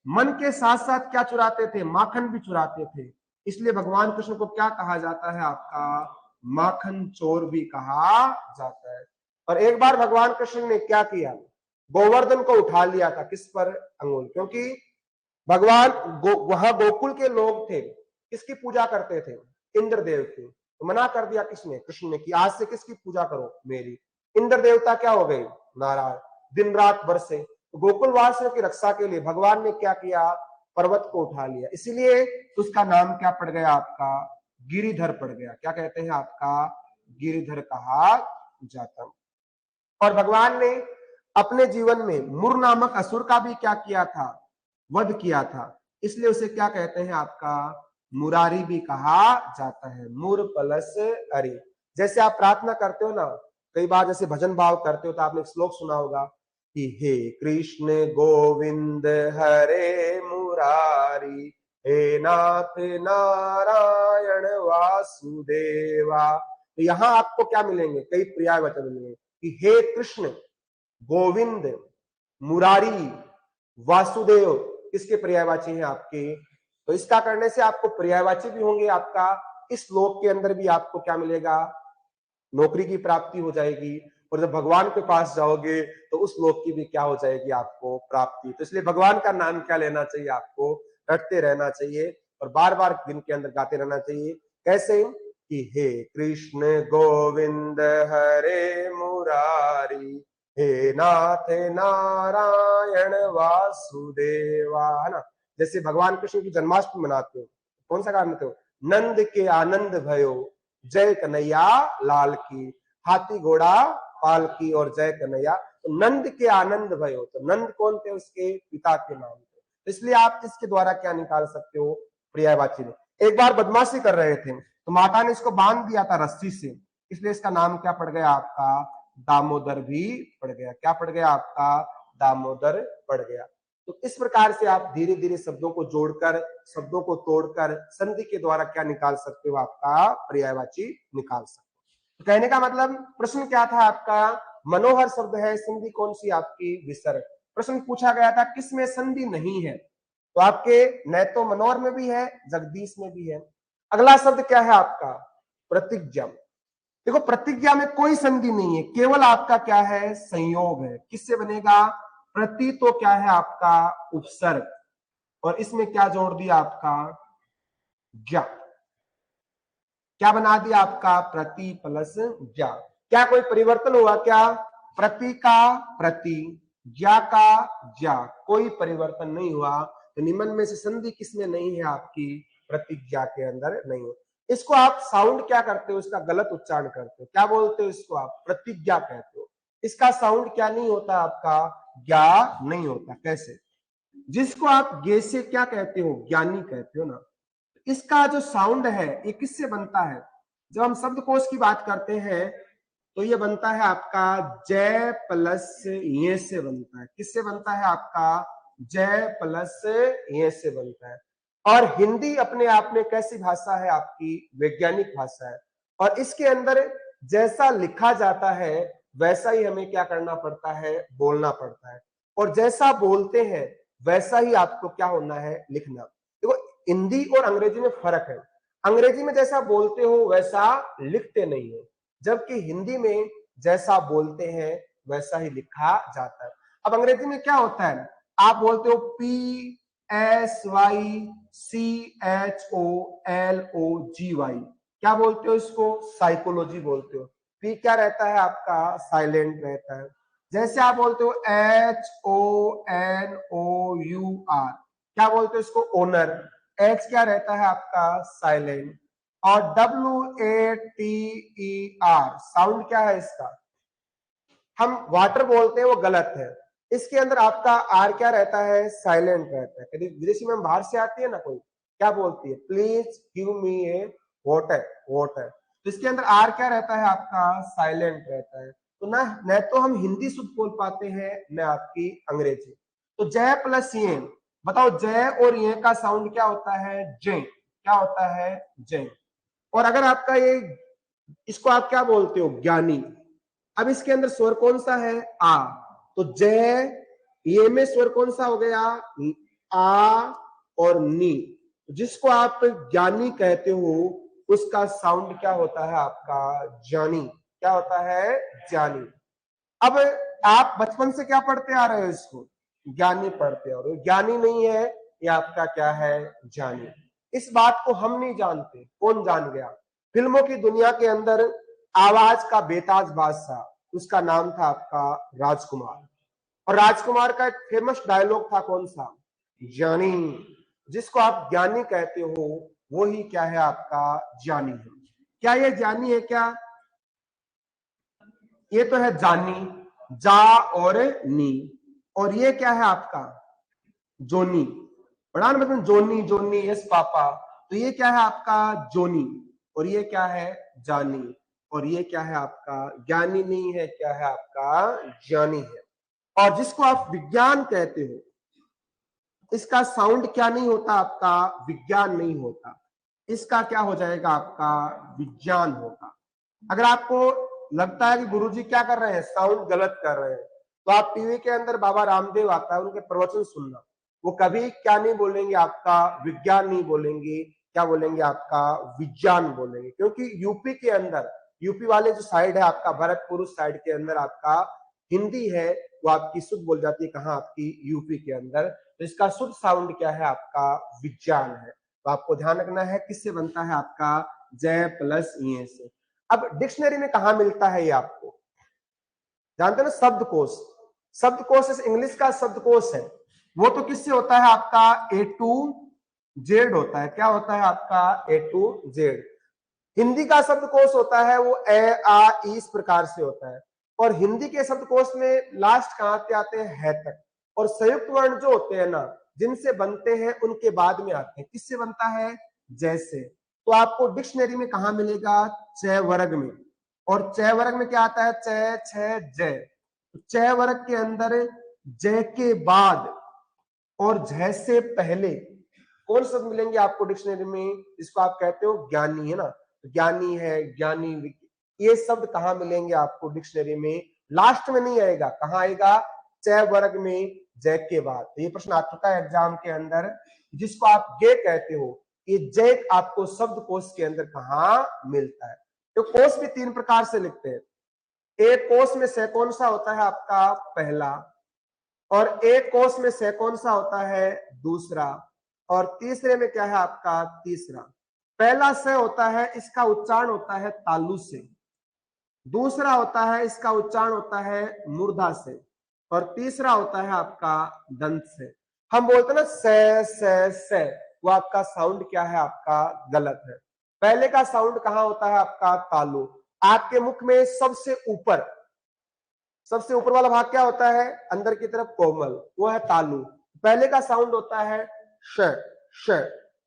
मन के साथ साथ क्या चुराते थे? माखन भी चुराते थे, इसलिए भगवान कृष्ण को क्या कहा जाता है आपका? माखन चोर भी कहा जाता है। और एक बार भगवान कृष्ण ने क्या किया? गोवर्धन को उठा लिया था। किस पर? अंगुल। क्योंकि भगवान वहां गोकुल के लोग थे, किसकी पूजा करते थे? इंद्रदेव की। तो मना कर दिया किसने? कृष्ण ने, कि आज से किसकी पूजा करो? मेरी। इंद्र देवता क्या हो गए? नाराज, दिन रात बरसे। तो गोकुल वासियों की रक्षा के लिए भगवान ने क्या किया? पर्वत को उठा लिया, इसीलिए उसका नाम क्या पड़ गया आपका? गिरिधर पड़ गया। क्या कहते हैं आपका? गिरिधर कहा जाता। और भगवान ने अपने जीवन में मुर नामक असुर का भी क्या किया था? वध किया था, इसलिए उसे क्या कहते हैं आपका? मुरारी भी कहा जाता है। मुर प्लस अरि। जैसे आप प्रार्थना करते हो ना, कई बार जैसे भजन भाव करते हो, तो आपने एक श्लोक सुना होगा कि हे कृष्ण गोविंद हरे मुरारी, हे नाथ नारायण वासुदेवा। तो यहां आपको क्या मिलेंगे? कई पर्याय वचन मिलेंगे कि हे कृष्ण, गोविंद, मुरारी, वासुदेव, किसके पर्यायवाची हैं आपके? तो इसका करने से आपको पर्यायवाची भी होंगे। आपका इस श्लोक के अंदर भी आपको क्या मिलेगा? नौकरी की प्राप्ति हो जाएगी। और जब भगवान के पास जाओगे तो उस लोक की भी क्या हो जाएगी? आपको प्राप्ति। तो इसलिए भगवान का नाम क्या लेना चाहिए? आपको रटते रहना चाहिए, और बार बार दिन के अंदर गाते रहना चाहिए। कैसे? कि हे कृष्ण गोविंद हरे मुरारी, हे नाथ नारायण वासुदेवा, है ना। जैसे भगवान कृष्ण की जन्माष्टमी मनाते हो, कौन सा गाना मनाते हो? नंद के आनंद भयो, जय कन्हैया लाल की, हाथी घोड़ा पाल की, और जय कन्हैया। तो नंद के आनंद भयो, तो नंद कौन थे? उसके पिता के नाम थे। इसलिए आप इसके द्वारा क्या निकाल सकते हो, पर्यायवाची ने। एक बार बदमाशी कर रहे थे तो माता ने इसको बांध दिया था रस्सी से, इसलिए इसका नाम क्या पड़ गया आपका, दामोदर भी पड़ गया। क्या पड़ गया आपका, दामोदर पड़ गया। तो इस प्रकार से आप धीरे धीरे शब्दों को जोड़कर, शब्दों को तोड़कर संधि के द्वारा क्या निकाल सकते हो, आपका पर्यायवाची निकाल सकते हो। तो कहने का मतलब प्रश्न क्या था आपका, मनोहर शब्द है, संधि कौन सी आपकी, विसर्ग। प्रश्न पूछा गया था किसमें संधि नहीं है, तो आपके न तो मनोहर में भी है, जगदीश में भी है। अगला शब्द क्या है आपका, प्रतिज्ञा। देखो प्रतिज्ञा में कोई संधि नहीं है, केवल आपका क्या है, संयोग है। किससे बनेगा, प्रति तो क्या है आपका उपसर्ग, और इसमें क्या जोड़ दिया आपका, ज्ञा। क्या बना दिया आपका, प्रति प्लस ज्ञा। क्या कोई परिवर्तन हुआ क्या, प्रति का प्रति, ज्ञा का ज्ञा, कोई परिवर्तन नहीं हुआ। तो निम्न में से संधि किसमें नहीं है, आपकी प्रतिज्ञा के अंदर नहीं है। इसको आप साउंड क्या करते हो, इसका गलत उच्चारण करते हो, क्या बोलते हो इसको, आप प्रतिज्ञा कहते हो। इसका साउंड क्या नहीं होता आपका, ज्ञा नहीं होता। कैसे, जिसको आप गे से क्या कहते हो, ज्ञानी कहते हो ना। इसका जो साउंड है ये किससे बनता है, जब हम शब्दकोश की बात करते हैं तो ये बनता है आपका जय प्लस ये से बनता है। किससे बनता है आपका, जय प्लस ये से बनता है। और हिंदी अपने आप में कैसी भाषा है आपकी, वैज्ञानिक भाषा है, और इसके अंदर जैसा लिखा जाता है वैसा ही हमें क्या करना पड़ता है, बोलना पड़ता है। और जैसा बोलते हैं वैसा ही आपको क्या होना है, लिखना। देखो हिंदी और अंग्रेजी में फर्क है, अंग्रेजी में जैसा बोलते हो वैसा लिखते नहीं हो, जबकि हिंदी में जैसा बोलते हैं वैसा ही लिखा जाता है। अब अंग्रेजी में क्या होता है, आप बोलते हो PSYCHOLOGY, क्या बोलते हो इसको, साइकोलॉजी बोलते हो। पी क्या रहता है आपका, साइलेंट रहता है। जैसे आप बोलते हो HONOUR, क्या बोलते हो इसको, ओनर। एच क्या रहता है आपका, साइलेंट। और WATER, साउंड क्या है इसका, हम वाटर बोलते हैं वो गलत है, इसके अंदर आपका आर क्या रहता है, साइलेंट रहता है। यदि विदेशी में बाहर से आती है ना कोई, क्या बोलती है, please give me A water, water, तो इसके अंदर आर क्या रहता है आपका, साइलेंट रहता है। तो ना न तो हम हिंदी शुद्ध बोल पाते हैं न आपकी अंग्रेजी। तो जय प्लस ये, बताओ जय और ये का साउंड क्या होता है, जय, क्या होता है, जय। और अगर आपका ये, इसको आप क्या बोलते हो, ज्ञानी। अब इसके अंदर स्वर कौन सा है, आ, तो जय, ये में स्वर कौन सा हो गया, आ और नी। जिसको आप ज्ञानी कहते हो उसका साउंड क्या होता है आपका, जानी। क्या होता है, जानी। अब आप बचपन से क्या पढ़ते आ रहे हो, इसको ज्ञानी पढ़ते आ रहे हो, ज्ञानी नहीं है ये आपका क्या है, जानी। इस बात को हम नहीं जानते, कौन जान गया, फिल्मों की दुनिया के अंदर आवाज का बेताज बादशाह, उसका नाम था आपका राजकुमार। और राजकुमार का एक फेमस डायलॉग था कौन सा, ज्ञानी। जिसको आप ज्ञानी कहते हो वो ही क्या है आपका, ज्ञानी है। क्या ये ज्ञानी है क्या, ये तो है जानी, जा और नी। और ये क्या है आपका, जोनी। पढ़ा ना मतलब जोनी, जोनी यस पापा, तो ये क्या है आपका, जोनी। और ये क्या है, जानी। और ये क्या है आपका, ज्ञानी नहीं है, क्या है आपका, ज्ञानी है। और जिसको आप विज्ञान कहते हो इसका साउंड क्या नहीं होता आपका, विज्ञान नहीं होता, इसका क्या हो जाएगा आपका, विज्ञान होगा। अगर आपको लगता है कि गुरुजी क्या कर रहे हैं, साउंड गलत कर रहे हैं, तो आप टीवी के अंदर बाबा रामदेव आता है, उनके प्रवचन सुनना। वो कभी क्या नहीं बोलेंगे आपका, विज्ञान नहीं बोलेंगे, क्या बोलेंगे आपका, विज्ञान बोलेंगे। क्योंकि यूपी के अंदर, यूपी वाले जो साइड है आपका, भरतपुर साइड के अंदर आपका हिंदी है वो आपकी शुद्ध बोल जाती है, कहाँ आपकी, यूपी के अंदर। तो इसका शुद्ध साउंड क्या है आपका, विज्ञान है। तो आपको ध्यान रखना है किससे बनता है आपका, जय प्लस ये से। अब डिक्शनरी में कहा मिलता है ये आपको जानते हो ना, शब्दकोश। शब्दकोश इंग्लिश का शब्दकोश है, वो तो किससे होता है आपका, A to Z होता है। क्या होता है आपका, A to Z। हिंदी का शब्दकोश होता है वो ए आ ई इस प्रकार से होता है। और हिंदी के शब्दकोश में लास्ट कहां पे आते हैं, है तक। और संयुक्त वर्ण जो होते हैं ना, जिनसे बनते हैं उनके बाद में आते हैं। किससे बनता है? जैसे। तो आपको डिक्शनरी में कहां मिलेगा? च वर्ग में। और च वर्ग में क्या आता है? च, छ, जय। च वर्ग के अंदर जय के बाद और झ से पहले कौन शब्द मिलेंगे आपको डिक्शनरी में? जिसको आप कहते हो ज्ञानी, है ना? ज्ञानी है, ज्ञानी, ये शब्द कहां मिलेंगे आपको डिक्शनरी में? लास्ट में नहीं आएगा। कहां आएगा? च वर्ग में जय के बाद। तो ये प्रश्न आ चुका है एग्जाम के अंदर, जिसको आप गे कहते हो। ये जय आपको शब्दकोश के अंदर कहां मिलता है? तो कोश भी तीन प्रकार से लिखते हैं। एक कोश में से कौन सा होता है आपका? पहला। और एक कोश में से कौन सा होता है? दूसरा। और तीसरे में क्या है आपका? तीसरा। पहला से होता है, इसका उच्चारण होता है तालु से। दूसरा होता है, इसका उच्चारण होता है मूर्धा से। और तीसरा होता है आपका दंत से। हम बोलते हैं ना से, वो आपका साउंड क्या है? आपका गलत है। पहले का साउंड कहां होता है आपका? तालु। आपके मुख में सबसे ऊपर वाला भाग क्या होता है? अंदर की तरफ कोमल, वो है तालु। पहले का साउंड होता है श, श।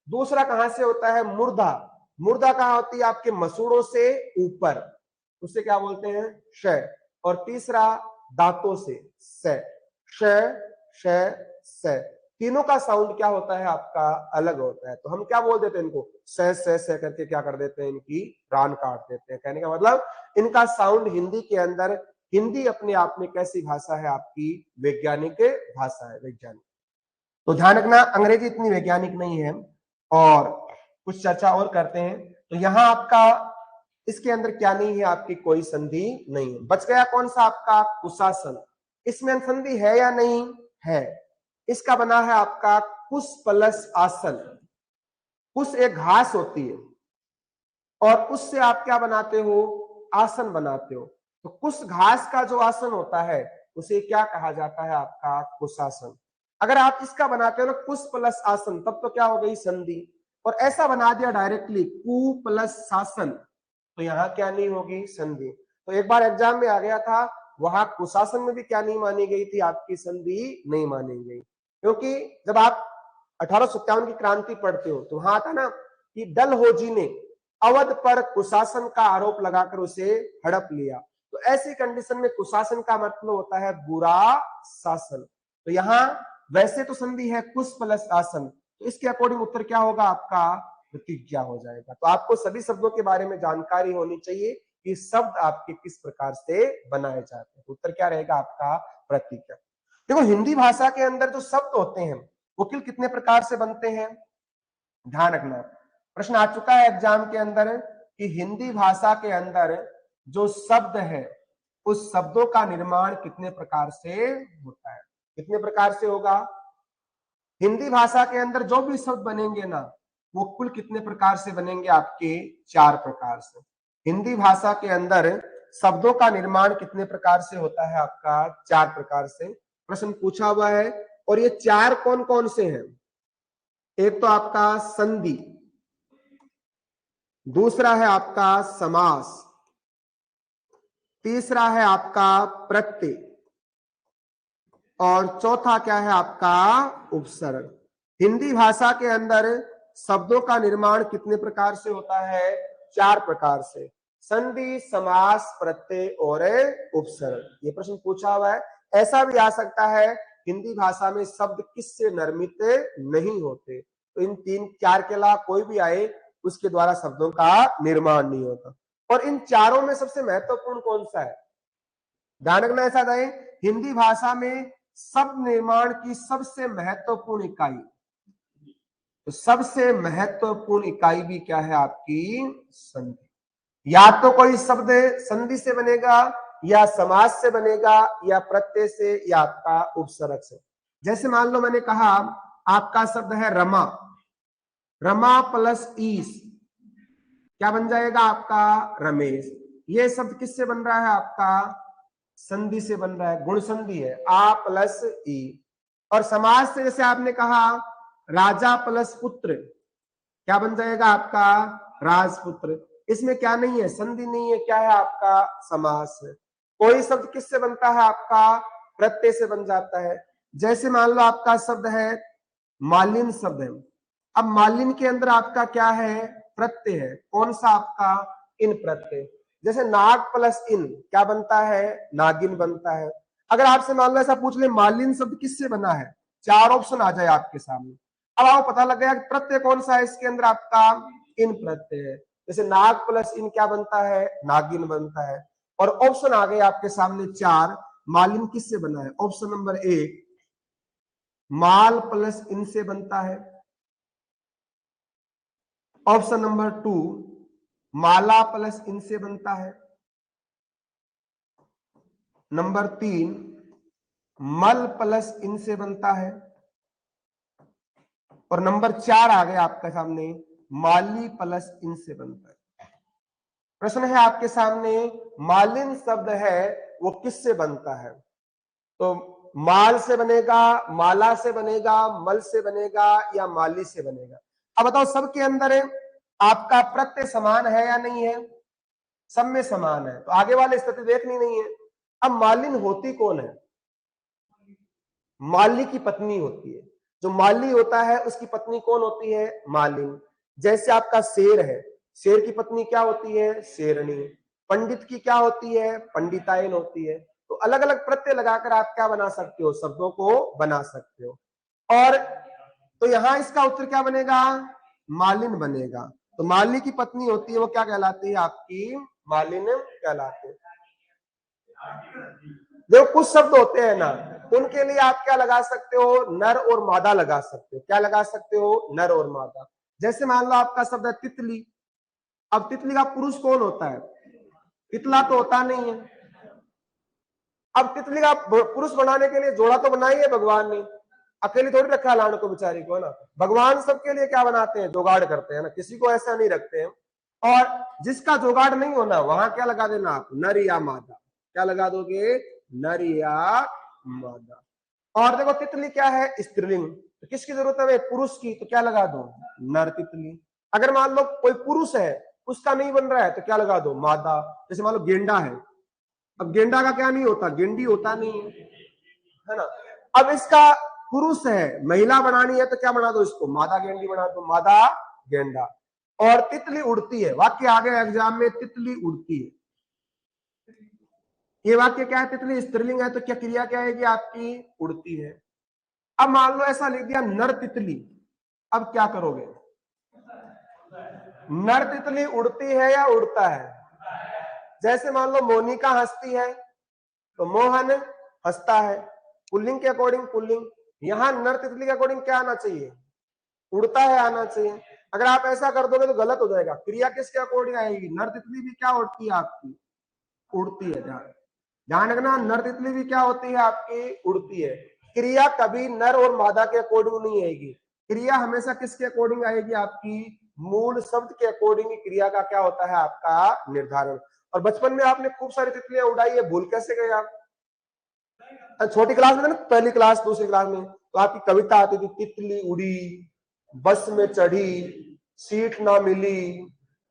दूसरा कहां से होता है? मूर्धा। मूर्धा कहां होती है? आपके मसूड़ों से ऊपर, उसे क्या बोलते हैं? श। और तीसरा दांतों से स, श, श, स। तीनों का साउंड क्या होता है आपका? अलग होता है। तो हम क्या बोल देते हैं इनको? स करके क्या कर देते हैं? इनकी प्राण काट देते हैं। कहने का मतलब इनका साउंड हिंदी के अंदर, हिंदी अपने आप में कैसी भाषा है? आपकी वैज्ञानिक भाषा है, वैज्ञानिक। तो ध्यान रखना, अंग्रेजी इतनी वैज्ञानिक नहीं है। और कुछ चर्चा और करते हैं। तो यहां आपका इसके अंदर क्या नहीं है? आपकी कोई संधि नहीं है। बच गया कौन सा? आपका कुशासन। इसमें संधि है या नहीं है? इसका बना है आपका कुश प्लस आसन। कुश एक घास होती है और उससे आप क्या बनाते हो? आसन बनाते हो। तो कुश घास का जो आसन होता है उसे क्या कहा जाता है? आपका कुशासन। अगर आप इसका बनाते हो ना कुश प्लस आसन, तब तो क्या हो गई? संधि। और ऐसा बना दिया डायरेक्टली कु प्लस शासन, तो यहां क्या नहीं होगी? संधि। तो एक बार एग्जाम में आ गया था, वहां कुशासन में भी क्या नहीं मानी गई थी? आपकी संधि नहीं मानी गई। क्योंकि जब आप 1857 की क्रांति पढ़ते हो तो वहां आता ना कि डलहौजी ने अवध पर कुशासन का आरोप लगाकर उसे हड़प लिया। तो ऐसी कंडीशन में कुशासन का मतलब होता है बुरा शासन। तो यहां वैसे तो संधि है कुश प्लस आसन, तो इसके अकॉर्डिंग उत्तर क्या होगा? आपका प्रतिज्ञा हो जाएगा। तो आपको सभी शब्दों के बारे में जानकारी होनी चाहिए कि शब्द आपके किस प्रकार से बनाए जाते हैं। उत्तर क्या रहेगा? आपका प्रतिज्ञा। देखो, हिंदी भाषा के अंदर जो शब्द होते हैं वो कुल कितने प्रकार से बनते हैं? ध्यान रखना, प्रश्न आ चुका है एग्जाम के अंदर कि हिंदी भाषा के अंदर जो शब्द है उस शब्दों का निर्माण कितने प्रकार से होता है? कितने प्रकार से होगा? हिंदी भाषा के अंदर जो भी शब्द बनेंगे ना, वो कुल कितने प्रकार से बनेंगे? आपके 4 प्रकार से। हिंदी भाषा के अंदर शब्दों का निर्माण कितने प्रकार से होता है? आपका 4 प्रकार से प्रश्न पूछा हुआ है। और ये 4 कौन कौन से हैं? एक तो आपका संधि, दूसरा है आपका समास, तीसरा है आपका प्रत्यय, और चौथा क्या है? आपका उपसर्ग। हिंदी भाषा के अंदर शब्दों का निर्माण कितने प्रकार से होता है? 4 प्रकार से। संधि, समास, प्रत्यय और उपसर्ग। ये प्रश्न पूछा हुआ है। ऐसा भी आ सकता है हिंदी भाषा में शब्द किससे निर्मित नहीं होते, तो इन 3-4 के अलावा कोई भी आए उसके द्वारा शब्दों का निर्माण नहीं होता। और इन चारों में सबसे महत्वपूर्ण कौन सा है? ध्यान रखना, ऐसा है हिंदी भाषा में शब्द निर्माण की सबसे महत्वपूर्ण इकाई, तो सबसे महत्वपूर्ण इकाई भी क्या है? आपकी संधि। या तो कोई शब्द संधि से बनेगा, या समास से बनेगा, या प्रत्यय से, या आपका उपसर्ग से। जैसे मान लो मैंने कहा आपका शब्द है रमा, रमा प्लस ईस क्या बन जाएगा? आपका रमेश। ये शब्द किससे बन रहा है? आपका संधि से बन रहा है, गुण संधि है, आ प्लस ई। और समास से जैसे आपने कहा राजा प्लस पुत्र क्या बन जाएगा? आपका राजपुत्र। इसमें क्या नहीं है? संधि नहीं है। क्या है? आपका समास है। कोई शब्द किससे बनता है? आपका प्रत्यय से बन जाता है। जैसे मान लो आपका शब्द है मालिन शब्द है। अब मालिन के अंदर आपका क्या है, प्रत्यय है। कौन सा आपका, इन प्रत्यय। जैसे नाग प्लस इन क्या बनता है, नागिन बनता है। अगर आपसे मान लो ऐसा पूछ ले मालिन शब्द किससे बना है, 4 ऑप्शन आ जाए आपके सामने। अब आपको पता लग गया कि प्रत्यय कौन सा है इसके अंदर, आपका इन प्रत्यय है। जैसे नाग प्लस इन क्या बनता है, नागिन बनता है। और ऑप्शन आ गए आपके सामने 4, मालिन किससे बना है। ऑप्शन नंबर 1 माल प्लस इन से बनता है। ऑप्शन नंबर 2 माला प्लस इन से बनता है। नंबर 3 मल प्लस इन से बनता है। और नंबर 4 आ गया आपके सामने माली प्लस इन से बनता है। प्रश्न है आपके सामने, मालिन शब्द है वो किससे बनता है। तो माल से बनेगा, माला से बनेगा, मल से बनेगा या माली से बनेगा। अब बताओ सबके अंदर है आपका प्रत्यय समान है या नहीं है, सब में समान है, तो आगे वाली स्थिति देखनी नहीं है। अब मालिन होती कौन है, माली की पत्नी होती है। जो माली होता है उसकी पत्नी कौन होती है, मालिन। जैसे आपका शेर है, शेर की पत्नी क्या होती है, शेरनी। पंडित की क्या होती है, पंडिताइन होती है। तो अलग अलग प्रत्यय लगाकर आप क्या बना सकते हो, शब्दों को बना सकते हो। और तो यहां इसका उत्तर क्या बनेगा, मालिन बनेगा। तो माली की पत्नी होती है वो क्या कहलाती है, आपकी मालिन कहलाती है। देखो कुछ शब्द होते हैं ना, उनके लिए आप क्या लगा सकते हो, नर और मादा लगा सकते हो। क्या लगा सकते हो, नर और मादा। जैसे मान लो आपका शब्द है तितली। अब तितली का पुरुष कौन होता है, तितला तो होता नहीं है। अब तितली का पुरुष बनाने के लिए जोड़ा तो बनाई है भगवान ने, अकेली थोड़ी रखा है लाड़ को बेचारी को, है ना। भगवान सबके लिए क्या बनाते हैं, जुगाड़ करते हैं ना, किसी को ऐसा नहीं रखते हैं। और जिसका जुगाड़ नहीं होना वहां क्या लगा देना आप, नर या मादा। क्या लगा दोगे, नर या मादा। और देखो तितली क्या है, स्त्रीलिंग, तो किसकी जरूरत है, पुरुष की, तो क्या लगा दो, नर तितली। अगर मान लो कोई पुरुष है उसका नहीं बन रहा है तो क्या लगा दो, मादा। जैसे मान लो गेंडा है, अब गेंडा का क्या नहीं होता, गेंडी होता नहीं है ना। अब इसका पुरुष है, महिला बनानी है तो क्या बना दो इसको, मादा गेंडी बना दो, मादा गेंडा। और तितली उड़ती है, वाक्य आ गया एग्जाम में, तितली उड़ती है। ये वाक्य क्या है, तितली स्त्रीलिंग है तो क्या क्रिया क्या आएगी आपकी, उड़ती है। अब मान लो ऐसा लिख दिया नर तितली, अब क्या करोगे, नर तितली उड़ती है या उड़ता है। जैसे मान लो मोनिका हंसती है तो मोहन हंसता है, पुल्लिंग के अकॉर्डिंग पुल्लिंग। यहां नर तितली के अकॉर्डिंग क्या आना चाहिए, उड़ता है आना चाहिए। अगर आप ऐसा कर दोगे तो गलत हो जाएगा, क्रिया किसके अकॉर्डिंग आएगी, नर तितली भी क्या उड़ती है आपकी, उड़ती है। ध्यान रखना, नर तितली भी क्या होती है आपकी, उड़ती है। क्रिया कभी नर और मादा के अकॉर्डिंग नहीं आएगी, क्रिया हमेशा किसके अकॉर्डिंग आएगी, आपकी मूल शब्द के अकॉर्डिंग क्रिया का क्या होता है, आपका निर्धारण। और बचपन में आपने खूब सारी तितलियां उड़ाई है, भूल कैसे गए आप। छोटी क्लास में ना, पहली क्लास दूसरी क्लास में, तो आपकी कविता आती थी, तितली उड़ी, बस में चढ़ी, सीट ना मिली,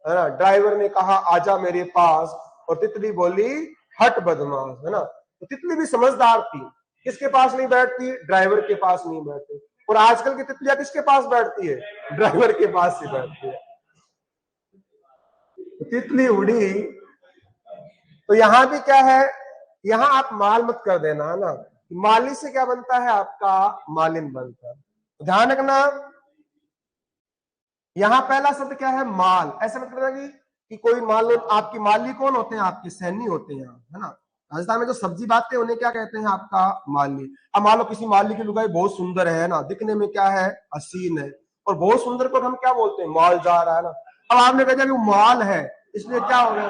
है ना, ड्राइवर ने कहा आजा मेरे पास, और तितली बोली हट बदमाश, है ना। तो तितली भी समझदार थी, किसके पास नहीं बैठती, ड्राइवर के पास नहीं बैठती। और आजकल की तितलियां किसके पास बैठती है, ड्राइवर के पास ही बैठती है। तो तितली उड़ी, तो यहां भी क्या है, यहां आप माल मत कर देना, है ना। माली से क्या बनता है आपका, मालिन बनता है। ध्यान रखना, यहां पहला शब्द क्या है, माल। ऐसा मत करना कि कोई मान लो आपकी माली कौन होते हैं, आपके सैनी होते हैं, है ना। राजस्थान में जो सब्जी बांटते हैं उन्हें क्या कहते हैं, आपका माली। अब मान लो किसी माली की लुगाई बहुत सुंदर है ना, दिखने में क्या है, हसीन है, और बहुत सुंदर को हम क्या बोलते हैं, माल जा रहा है ना। अब आपने कहा कि वो माल है, इसलिए क्या हो गया,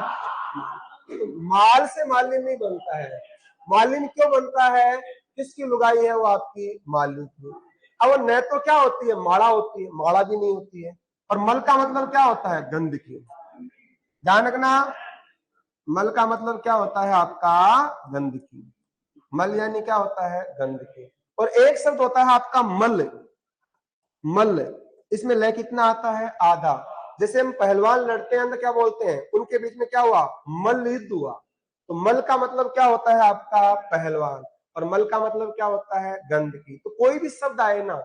माल से मालिन नहीं बनता है। मालिन क्यों बनता है, किसकी लुगाई है वो, आपकी मालिन की। अब वो न तो क्या होती है, माड़ा होती है, माड़ा भी नहीं होती है। और मल का मतलब क्या होता है, गंध की। ध्यान रखना, मल का मतलब क्या होता है आपका, गंध की। मल यानी क्या होता है, गंध की। और एक शब्द होता है आपका मल, मल, इसमें लय कितना आता है, आधा। जैसे हम पहलवान लड़ते हैं तो क्या बोलते हैं, उनके बीच में क्या हुआ, मल्ल युद्ध हुआ। तो मल का मतलब क्या होता है आपका, पहलवान। और मल का मतलब क्या होता है, गंध की। तो कोई भी शब्द आए ना,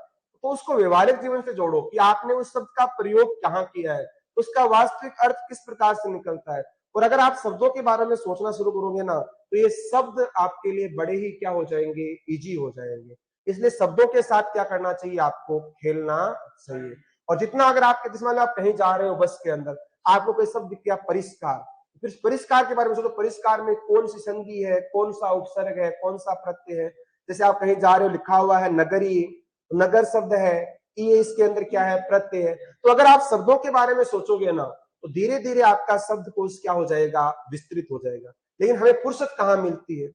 तो उसको व्यवहारिक जीवन से जोड़ो कि आपने उस शब्द का प्रयोग कहाँ किया है, उसका वास्तविक अर्थ किस प्रकार से निकलता है। और अगर आप शब्दों के बारे में सोचना शुरू करोगे ना, तो ये शब्द आपके लिए बड़े ही क्या हो जाएंगे, इजी हो जाएंगे। इसलिए शब्दों के साथ क्या करना चाहिए, आपको खेलना चाहिए। और जितना अगर आपके, जिसमें आप कहीं जा रहे हो बस के अंदर, आपको कोई शब्द दिख गया परिष्कार, फिर परिष्कार के बारे में सोचो, परिष्कार में कौन सी संधि है, कौन सा उपसर्ग है, कौन सा प्रत्यय है। जैसे आप कहीं जा रहे हो, लिखा हुआ है नगरी, नगर शब्द है, ये इसके अंदर क्या है, प्रत्यय है। तो अगर आप शब्दों के बारे में सोचोगे ना, तो धीरे धीरे आपका शब्दकोश क्या हो जाएगा, विस्तृत हो जाएगा। लेकिन हमें फुर्सत कहाँ मिलती है,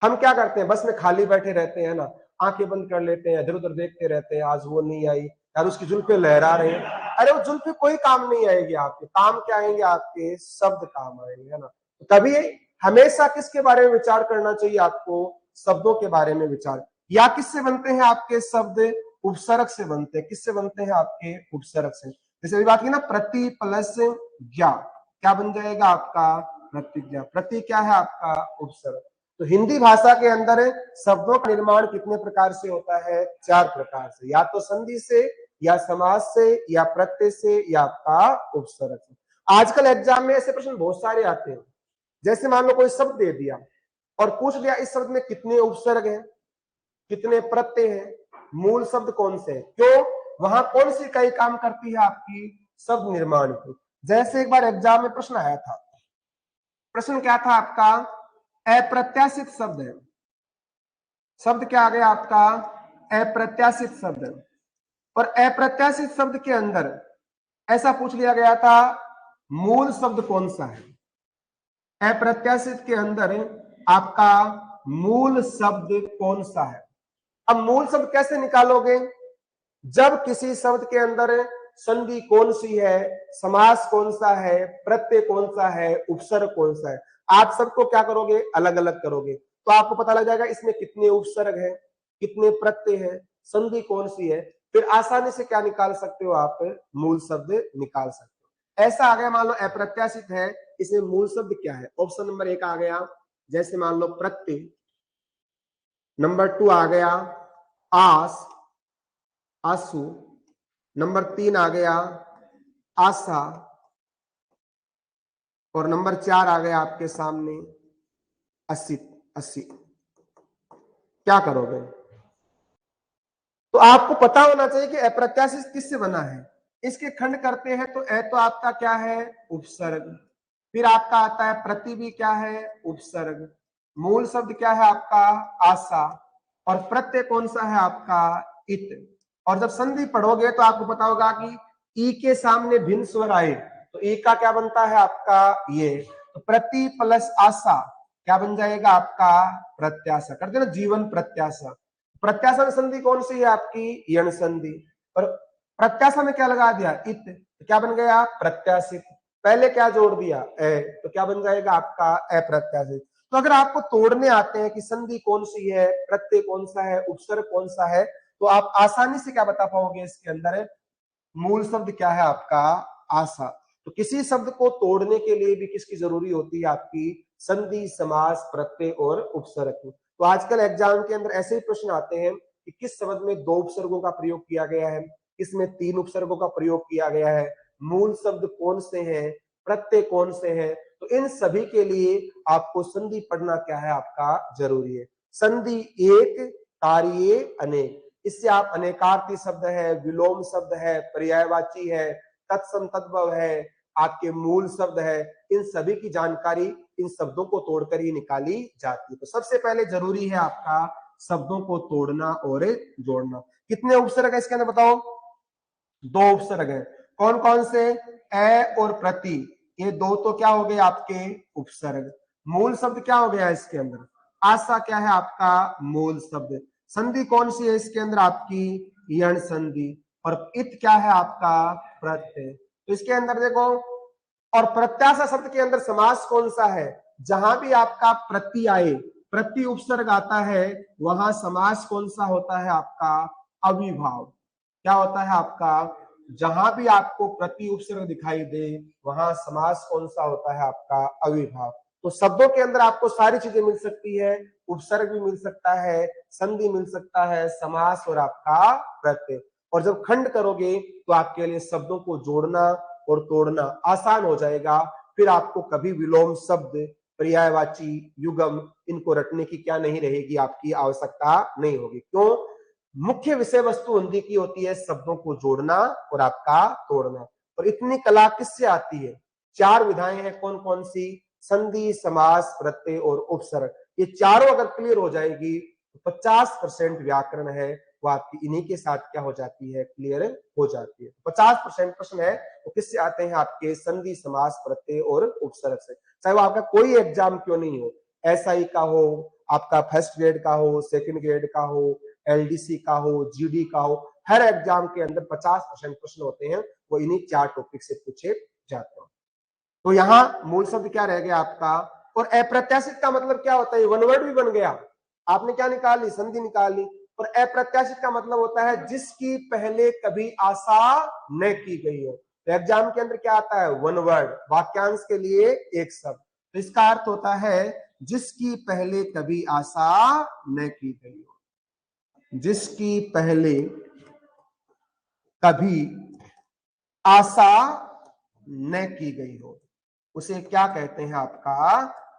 हम क्या करते हैं, बस में खाली बैठे रहते हैं ना, आंखें बंद कर लेते हैं, इधर उधर देखते रहते हैं, आज वो नहीं आई यार, उसकी जुल्फे लहरा रहे हैं। अरे वो जुल्फे कोई काम नहीं आएगी आपके, काम क्या आएंगे, आपके शब्द काम आएंगे, है ना। तो तभी हमेशा किसके बारे में विचार करना चाहिए आपको, शब्दों के बारे में विचार। या किससे बनते हैं आपके शब्द, उपसर्ग से बनते हैं। किससे बनते हैं आपके, उपसर्ग से। जैसे अभी बात की ना, प्रति प्लस ज्ञा, क्या बन जाएगा आपका, प्रतिज्ञा। प्रति क्या है आपका, उपसर्ग। तो हिंदी भाषा के अंदर शब्दों का निर्माण कितने प्रकार से होता है, 4 प्रकार से, या तो संधि से, या समास से, या प्रत्यय से, या आपका उपसर्ग से। आजकल एग्जाम में ऐसे प्रश्न बहुत सारे आते हैं। जैसे मान लो कोई शब्द दे दिया और पूछ लिया इस शब्द में कितने उपसर्ग हैं, कितने प्रत्यय हैं, मूल शब्द कौन से हैं, क्यों, वहां कौन सी इकाई काम करती है आपकी, शब्द निर्माण की। जैसे एक बार एग्जाम में प्रश्न आया था, प्रश्न क्या था आपका, अप्रत्याशित शब्द है। शब्द क्या आ गया आपका, अप्रत्याशित शब्द। और अप्रत्याशित शब्द के अंदर ऐसा पूछ लिया गया था, मूल शब्द कौन सा है। अप्रत्याशित के अंदर आपका मूल शब्द कौन सा है। अब मूल शब्द कैसे निकालोगे, जब किसी शब्द के अंदर संधि कौन सी है, समास कौन सा है, प्रत्यय कौन सा है, उपसर्ग कौन सा है, आप सबको क्या करोगे, अलग अलग करोगे, तो आपको पता लग जाएगा इसमें कितने उपसर्ग है, कितने प्रत्यय है, संधि कौन सी है। फिर आसानी से क्या निकाल सकते हो आप, मूल शब्द निकाल सकते हो। ऐसा आ गया, मान लो अप्रत्याशित है, इसमें मूल शब्द क्या है, ऑप्शन नंबर 1 आ गया, जैसे मान लो प्रत्यय। नंबर 2 आ गया आस, आंसू। नंबर 3 आ गया आशा। और नंबर 4 आ गया आपके सामने असित, अस्सी। क्या करोगे, तो आपको पता होना चाहिए कि अप्रत्याशित किससे बना है। इसके खंड करते हैं तो ए तो आपका क्या है, उपसर्ग। फिर आपका आता है प्रति, भी क्या है, उपसर्ग। मूल शब्द क्या है आपका, आशा। और प्रत्यय कौन सा है आपका, इत। और जब संधि पढ़ोगे तो आपको पता होगा कि ई के सामने भिन्न स्वर आए तो ई का क्या बनता है आपका, ये। तो प्रति प्लस आशा क्या बन जाएगा आपका, प्रत्याशा। करते ना, जीवन प्रत्याशा। प्रत्याशा में संधि कौन सी है आपकी, यण संधि। और प्रत्याशा में क्या लगा दिया, इत, तो क्या बन गया, प्रत्याशित। पहले क्या जोड़ दिया, ए, तो क्या बन जाएगा आपका, अप्रत्याशित। तो अगर आपको तोड़ने आते हैं कि संधि कौन सी है, प्रत्यय कौन सा है, उपसर्ग कौन सा है, तो आप आसानी से क्या बता पाओगे, इसके अंदर मूल शब्द क्या है आपका, आशा। तो किसी शब्द को तोड़ने के लिए भी किसकी जरूरी होती है, आपकी संधि, समास, प्रत्यय और उपसर्ग की। तो आजकल एग्जाम के अंदर ऐसे ही प्रश्न आते हैं कि किस शब्द में 2 उपसर्गों का प्रयोग किया गया है, किसमें 3 उपसर्गों का प्रयोग किया गया है, मूल शब्द कौन से हैं, प्रत्यय कौन से हैं। तो इन सभी के लिए आपको संधि पढ़ना क्या है आपका, जरूरी है। संधि एक, कार्य अनेक। इससे आप अनेकार्थी शब्द है, विलोम शब्द है, पर्यायवाची है, तत्सम तद्भव है, आपके मूल शब्द है, इन सभी की जानकारी इन शब्दों को तोड़कर ही निकाली जाती है। तो सबसे पहले जरूरी है आपका शब्दों को तोड़ना और जोड़ना। कितने उपसर्ग है इसके अंदर बताओ, 2 उपसर्ग है। कौन कौन से, ए और प्रति, ये 2 तो क्या हो गए आपके उपसर्ग। मूल शब्द क्या हो गया इसके अंदर, आशा क्या है आपका मूल शब्द। संधि कौन सी है इसके अंदर आपकी, यण संधि। और इत क्या है आपका, प्रत्यय। तो इसके अंदर देखो, और प्रत्याशा शब्द के अंदर समास कौन सा है, जहां भी आपका प्रति आए, प्रति उपसर्ग आता है, वहां समास कौन सा होता है आपका, अविभाव। क्या होता है आपका, जहां भी आपको प्रति उपसर्ग दिखाई दे वहां समास कौन सा होता है आपका, अविभाव। तो शब्दों के अंदर आपको सारी चीजें मिल सकती है, उपसर्ग भी मिल सकता है, संधि मिल सकता है, समास और आपका प्रत्यय। और जब खंड करोगे तो आपके लिए शब्दों को जोड़ना और तोड़ना आसान हो जाएगा। फिर आपको कभी विलोम शब्द, पर्यायवाची, युगम इनको रटने की क्या नहीं रहेगी, आपकी आवश्यकता नहीं होगी। क्यों? मुख्य विषय वस्तु हिंदी की होती है शब्दों को जोड़ना और आपका तोड़ना। और इतनी कला किससे आती है? 4 विधाएं हैं। कौन कौन सी? संधि, समास, प्रत्यय और उपसर्ग। ये चारों अगर क्लियर हो जाएगी तो 50% व्याकरण है वो आपकी इन्हीं के साथ क्या हो जाती है? क्लियर हो जाती है। 50% प्रश्न है वो किससे आते हैं? आपके संधि, समास, प्रत्यय और उपसर्ग से। चाहे वो आपका कोई एग्जाम क्यों नहीं हो, एसआई का हो, आपका फर्स्ट ग्रेड का हो, सेकंड ग्रेड का हो, एलडीसी का हो, जीडी का हो, हर एग्जाम के अंदर 50% प्रश्न होते हैं वो इन्हीं 4 टॉपिक से पूछे जाते हैं। तो यहां मूल शब्द क्या रह गया आपका? और अप्रत्याशित का मतलब क्या होता है? वन वर्ड भी बन गया। आपने क्या निकाल ली? संधि निकाल ली। और अप्रत्याशित का मतलब होता है जिसकी पहले कभी आशा न की गई हो। तो एग्जाम के अंदर क्या आता है? वन वर्ड, वाक्यांश के लिए एक शब्द। तो इसका अर्थ होता है जिसकी पहले कभी आशा न की गई हो, जिसकी पहले कभी आशा न की गई हो, उसे क्या कहते हैं? आपका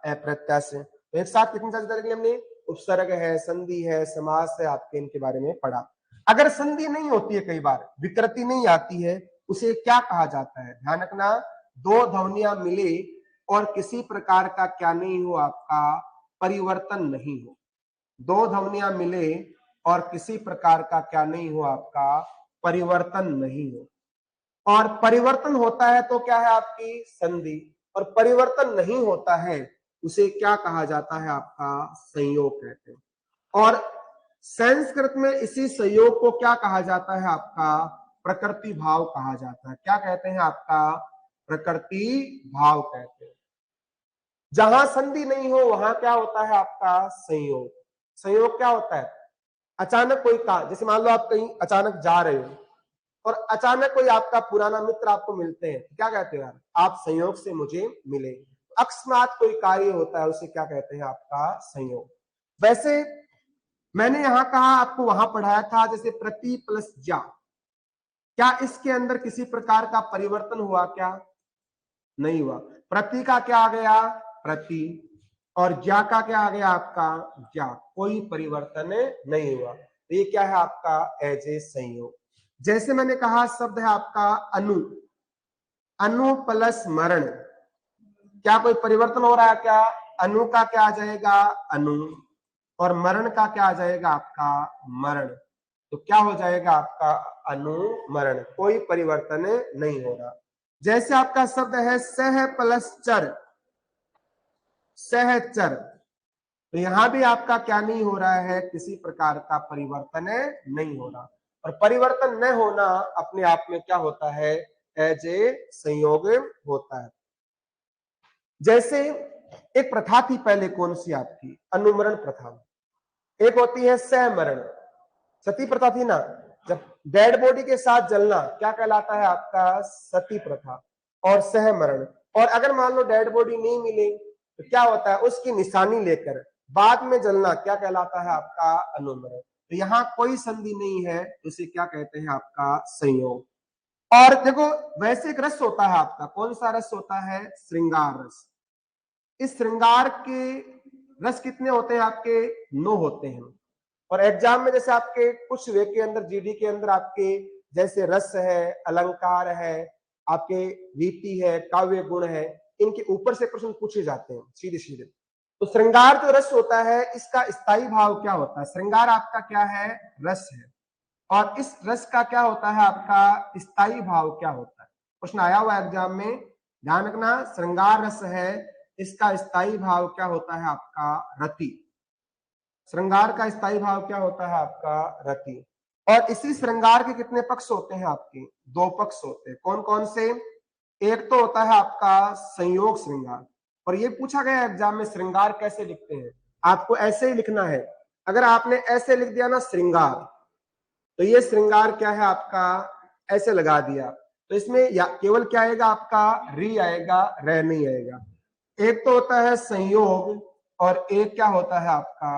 अप्रत्याशित। तो एक साथ कितनी सारी हमने? उपसर्ग है, संधि है, समास है, आपके इनके बारे में पढ़ा। अगर संधि नहीं होती है, कई बार विकृति नहीं आती है, उसे क्या कहा जाता है? ध्यान रखना, 2 ध्वनियां मिले और किसी प्रकार का क्या नहीं हो? आपका परिवर्तन नहीं हो। 2 ध्वनियां मिले और किसी प्रकार का क्या नहीं हो? आपका परिवर्तन नहीं हो। और परिवर्तन होता है तो क्या है? आपकी संधि। और परिवर्तन नहीं होता है उसे क्या कहा जाता है? आपका संयोग कहते हैं। और संस्कृत में इसी संयोग को क्या कहा जाता है? आपका प्रकृति भाव कहा जाता है। क्या कहते हैं? आपका प्रकृति भाव कहते हैं। जहां संधि नहीं हो वहां क्या होता है? आपका संयोग। संयोग क्या होता है? अचानक कोई का, जैसे मान लो आप कहीं अचानक जा रहे हो और अचानक कोई आपका पुराना मित्र आपको मिलते हैं, क्या कहते हो? यार आप संयोग से मुझे मिले। अकस्मात कोई कार्य होता है उसे क्या कहते हैं? आपका संयोग। वैसे मैंने यहां कहा, आपको वहां पढ़ाया था जैसे प्रति प्लस ज्या, क्या इसके अंदर किसी प्रकार का परिवर्तन हुआ? क्या नहीं हुआ। प्रति का क्या आ गया? प्रति। और ज्या का क्या आ गया? आपका ज्या। कोई परिवर्तन नहीं हुआ। तो ये क्या है? आपका एज ए संयोग। जैसे मैंने कहा शब्द है आपका अनु, अनु प्लस मरण, क्या कोई परिवर्तन हो रहा है? क्या अनु का क्या आ जाएगा? अनु। और मरण का क्या आ जाएगा? आपका मरण। तो क्या हो जाएगा? आपका अनुमरण। कोई परिवर्तन नहीं हो रहा। जैसे आपका शब्द है सह प्लस चर, सहचर, तो यहां भी आपका क्या नहीं हो रहा है? किसी प्रकार का परिवर्तन नहीं हो रहा। और परिवर्तन न होना अपने आप में क्या होता है? एज ए संयोग होता है। जैसे एक प्रथा थी पहले, कौन सी? आपकी अनुमरण प्रथा। एक होती है सहमरण, सती प्रथा थी ना, जब डेड बॉडी के साथ जलना क्या कहलाता है? आपका सती प्रथा। और सहमरण, और अगर मान लो डेड बॉडी नहीं मिले तो क्या होता है? उसकी निशानी लेकर बाद में जलना क्या कहलाता है? आपका अनुमरण। तो यहाँ कोई संधि नहीं है, उसे क्या कहते हैं? आपका संयोग। और देखो, वैसे एक रस होता है आपका, कौन सा रस होता है? श्रृंगार रस। इस श्रृंगार के रस कितने होते हैं? आपके 9 होते हैं। और एग्जाम में जैसे आपके कुछ वे के अंदर, जीडी के अंदर आपके जैसे रस है, अलंकार है, आपके रीति है, काव्य गुण है, इनके ऊपर से प्रश्न पूछे जाते हैं सीधे सीधे। तो श्रृंगार जो रस होता है इसका स्थायी भाव क्या होता है? श्रृंगार आपका क्या है? रस है। और इस रस का क्या होता है? आपका स्थायी भाव क्या होता है? प्रश्न आया हुआ एग्जाम में, ध्यान रखना। श्रृंगार रस है, इसका स्थायी भाव क्या होता है? आपका रति। श्रृंगार का स्थायी भाव क्या होता है? आपका रति। और इसी श्रृंगार के कितने पक्ष होते हैं? आपके 2 पक्ष होते हैं। कौन कौन से? एक तो होता है आपका संयोग श्रृंगार। और ये पूछा गया एग्जाम में श्रृंगार कैसे लिखते हैं, आपको ऐसे ही लिखना है। अगर आपने ऐसे लिख दिया ना श्रृंगार, तो ये श्रृंगार क्या है? आपका ऐसे लगा दिया, तो इसमें केवल क्या आएगा? आपका री आएगा, रे नहीं आएगा। एक तो होता है संयोग और एक क्या होता है आपका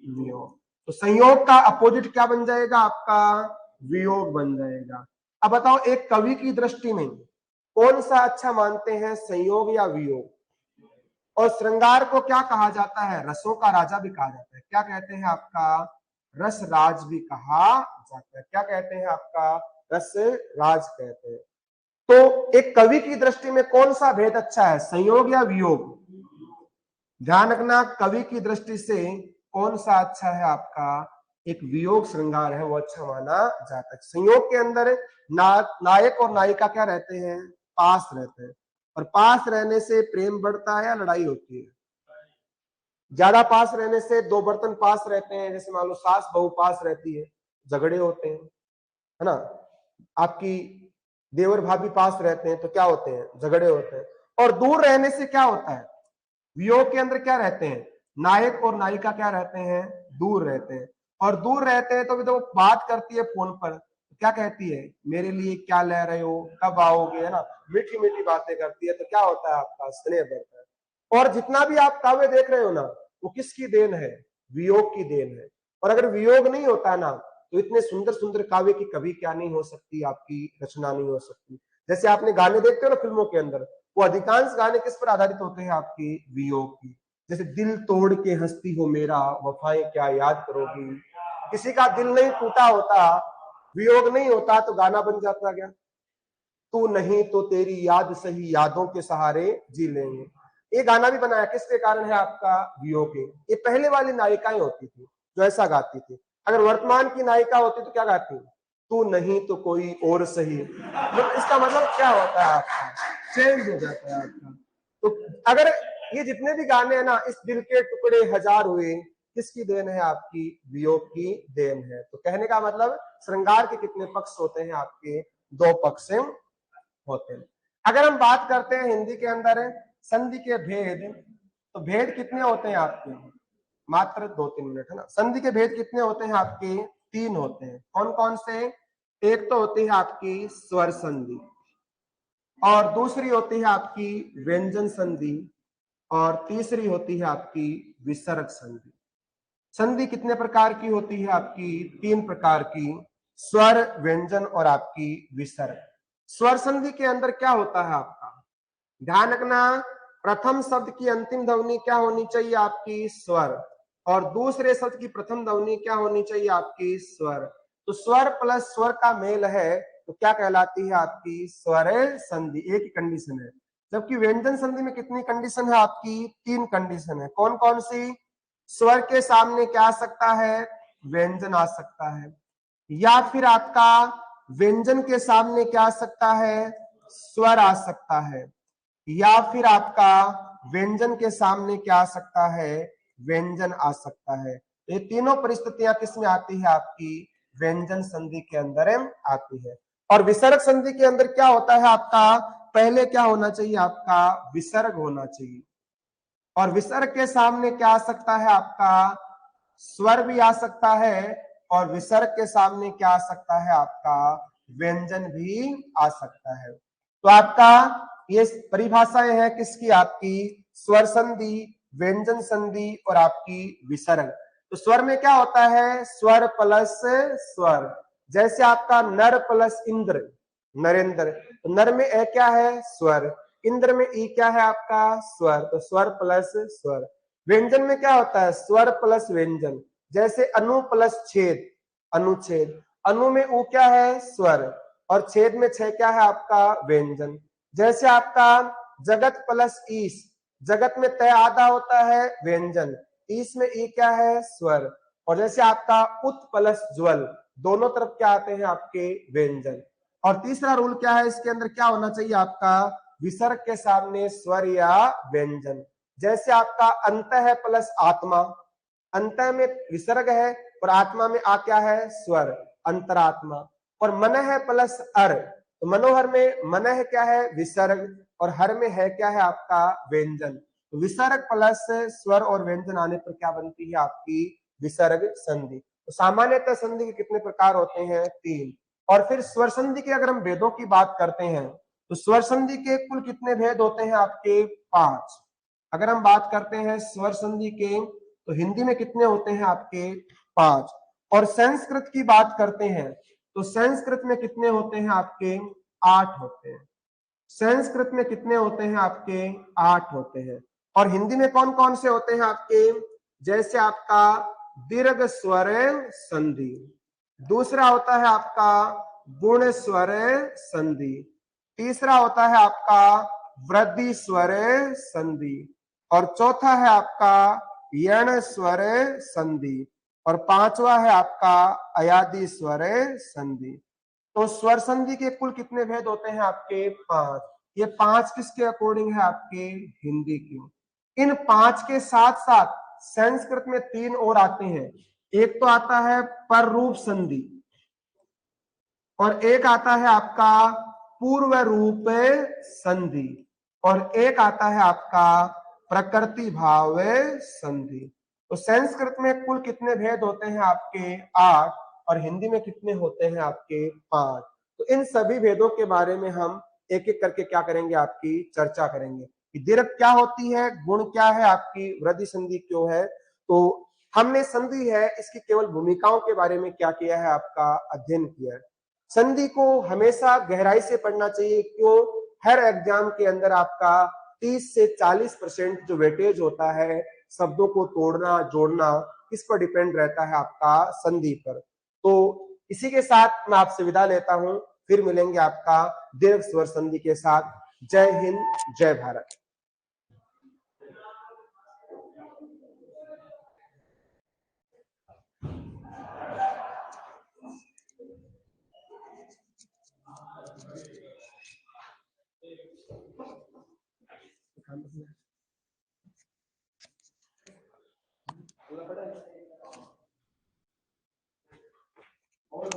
वियोग। तो संयोग का अपोजिट क्या बन जाएगा आपका वियोग बन जाएगा। अब बताओ एक कवि की दृष्टि में कौन सा अच्छा मानते हैं, संयोग या वियोग? और श्रृंगार को क्या कहा जाता है, रसों का राजा भी कहा जाता है। क्या कहते हैं आपका रस राज भी कहा जाता है। क्या कहते हैं आपका रस राज कहते हैं। तो एक कवि की दृष्टि में कौन सा भेद अच्छा है, संयोग या वियोग? ध्यान रखना, कवि की दृष्टि से कौन सा अच्छा है आपका, एक वियोग श्रृंगार है वो अच्छा माना जाता है। संयोग के अंदर नायक और नायिका क्या रहते हैं, पास रहते हैं। और पास रहने से प्रेम बढ़ता है या लड़ाई होती है? ज्यादा पास रहने से, दो बर्तन पास रहते हैं, जैसे मान लो सास बहू पास रहती है, झगड़े होते हैं, है ना। आपकी देवर भाभी पास रहते हैं तो क्या होते हैं, झगड़े होते हैं। और दूर रहने से क्या होता है, वियोग के अंदर क्या रहते हैं, नायक और नायिका क्या रहते हैं, दूर रहते हैं। और दूर रहते हैं तो भी तो बात करती है फोन पर, क्या कहती है, मेरे लिए क्या ले रहे हो, कब आओगे, है ना, मीठी मीठी बातें करती है। तो क्या होता है आपका स्नेह बढ़ता है। और जितना भी आप काव्य देख रहे हो ना, वो किसकी देन है, वियोग की देन है। और अगर वियोग नहीं होता है ना, तो इतने सुंदर सुंदर काव्य की कभी क्या नहीं हो सकती, आपकी रचना नहीं हो सकती। जैसे आपने गाने देखते हो ना फिल्मों के अंदर, वो अधिकांश गाने किस पर आधारित होते हैं, आपकी वियोग की। जैसे दिल तोड़ के हंसती हो मेरा, वफाएं क्या याद करोगी। किसी का दिल नहीं टूटा होता, वियोग नहीं होता, तो गाना बन जाता क्या, तू नहीं तो तेरी याद सही, यादों के सहारे जी लेंगे। ये गाना भी बनाया किसके कारण है, आपका वियोग के। ये पहले वाली नायिकाएं होती थी जो ऐसा गाती थी। अगर वर्तमान की नायिका होती तो क्या गाती, तू नहीं तो कोई और सही। मतलब इसका मतलब क्या होता है, आपका चेंज हो जाता है आपका। तो अगर ये जितने भी गाने हैं ना, इस दिल के टुकड़े हजार हुए, किसकी देन है, आपकी वियोग की देन है। तो कहने का मतलब श्रृंगार के कितने पक्ष होते हैं, आपके दो पक्ष होते हैं। अगर हम बात करते हैं हिंदी के अंदर संधि के भेद, तो भेद कितने होते हैं आपके, मात्र 2-3 मिनट, है ना। संधि के भेद कितने होते हैं आपके, 3 होते हैं। कौन कौन से, एक तो होती है आपकी स्वर संधि, और दूसरी होती है आपकी व्यंजन संधि, और तीसरी होती है आपकी विसर्ग संधि। संधि कितने प्रकार की होती है आपकी, 3 प्रकार की, स्वर व्यंजन और आपकी विसर्ग। स्वर संधि के अंदर क्या होता है आपका, ध्यान रखना, प्रथम शब्द की अंतिम ध्वनि क्या होनी चाहिए, आपकी स्वर, और दूसरे शब्द की प्रथम ध्वनि क्या होनी चाहिए, आपकी स्वर। तो स्वर प्लस स्वर का मेल है तो क्या कहलाती है, आपकी स्वर संधि। एक ही कंडीशन है। जबकि व्यंजन संधि में कितनी कंडीशन है, आपकी 3 कंडीशन है। कौन कौन सी, स्वर के सामने क्या आ सकता है, व्यंजन आ सकता है, या फिर आपका व्यंजन के सामने क्या आ सकता है, स्वर आ सकता है, या फिर आपका व्यंजन के सामने क्या आ सकता है, व्यंजन आ सकता है। ये तीनों परिस्थितियां किसमें आती है, आपकी व्यंजन संधि के अंदर आती है। और विसर्ग संधि के अंदर क्या होता है आपका, पहले क्या होना चाहिए, आपका विसर्ग होना चाहिए। और विसर्ग के सामने क्या आ सकता है, आपका स्वर भी आ सकता है, और विसर्ग के सामने क्या आ सकता है, आपका व्यंजन भी आ सकता है। तो आपका ये परिभाषाएं हैं किसकी, आपकी स्वर संधि, व्यंजन संधि और आपकी विसर्ग। तो स्वर में क्या होता है, स्वर प्लस स्वर। जैसे आपका नर प्लस इंद्र, नरेंद्र, तो नर में ए क्या है, स्वर, इंद्र में ई क्या है, आपका स्वर, तो स्वर प्लस स्वर। व्यंजन में क्या होता है, स्वर प्लस व्यंजन। जैसे अनु प्लस छेद, अनुच्छेद, अनु में ऊ क्या है, स्वर, और छेद में छह क्या है, आपका व्यंजन। जैसे आपका जगत प्लस ईश, जगत में तय आधा होता है व्यंजन, ईश में ई क्या है, स्वर। और जैसे आपका उत प्लस ज्वल, दोनों तरफ क्या आते हैं, आपके व्यंजन। और तीसरा रूल क्या है, इसके अंदर क्या होना चाहिए, आपका विसर्ग के सामने स्वर या व्यंजन। जैसे आपका अंत है प्लस आत्मा, अंत में विसर्ग है और आत्मा में आ क्या है, स्वर, अंतरात्मा। और मन है प्लस अर, तो मनोहर में मन है क्या है, विसर्ग, और हर में है क्या है, आपका व्यंजन। तो विसर्ग प्लस स्वर और व्यंजन आने पर क्या बनती है, आपकी विसर्ग संधि। तो सामान्यतः संधि के कितने प्रकार होते हैं, 3। और फिर स्वर संधि के अगर हम भेदों की बात करते हैं, तो स्वर संधि के कुल कितने भेद होते हैं, आपके 5। अगर हम बात करते हैं स्वर संधि के, तो हिंदी में कितने होते हैं आपके 5। और संस्कृत की बात करते हैं तो संस्कृत में कितने होते हैं आपके 8 होते हैं। संस्कृत में कितने होते हैं आपके 8 होते हैं। और हिंदी में कौन कौन से होते हैं आपके, जैसे आपका दीर्घ स्वर संधि, दूसरा होता है आपका गुण स्वर संधि, तीसरा होता है आपका वृद्धि स्वर संधि, और चौथा है आपका यण स्वर संधि, और पांचवा है आपका अयादि स्वर संधि। तो स्वर संधि के कुल कितने भेद होते हैं आपके 5। ये 5 किसके अकॉर्डिंग है आपके हिंदी की। इन 5 के साथ साथ संस्कृत में 3 और आते हैं। एक तो आता है पर रूप संधि, और एक आता है आपका पूर्व रूप संधि, और एक आता है आपका प्रकृति भाव संधि। तो संस्कृत में कुल कितने भेद होते हैं आपके 8, और हिंदी में कितने होते हैं आपके 5। तो इन सभी भेदों के बारे में हम एक एक करके क्या करेंगे, आपकी चर्चा करेंगे कि दीर्घ क्या होती है, गुण क्या है, आपकी वृद्धि संधि क्यों है। तो हमने संधि है इसकी केवल भूमिकाओं के बारे में क्या किया है, आपका अध्ययन किया है। संधि को हमेशा गहराई से पढ़ना चाहिए, क्यों, हर एग्जाम के अंदर आपका 30 से 40% जो वेटेज होता है शब्दों को तोड़ना जोड़ना, इस पर डिपेंड रहता है आपका संधि पर। तो इसी के साथ मैं आपसे विदा लेता हूं, फिर मिलेंगे आपका दीर्घ स्वर संधि के साथ। जय हिंद, जय भारत। और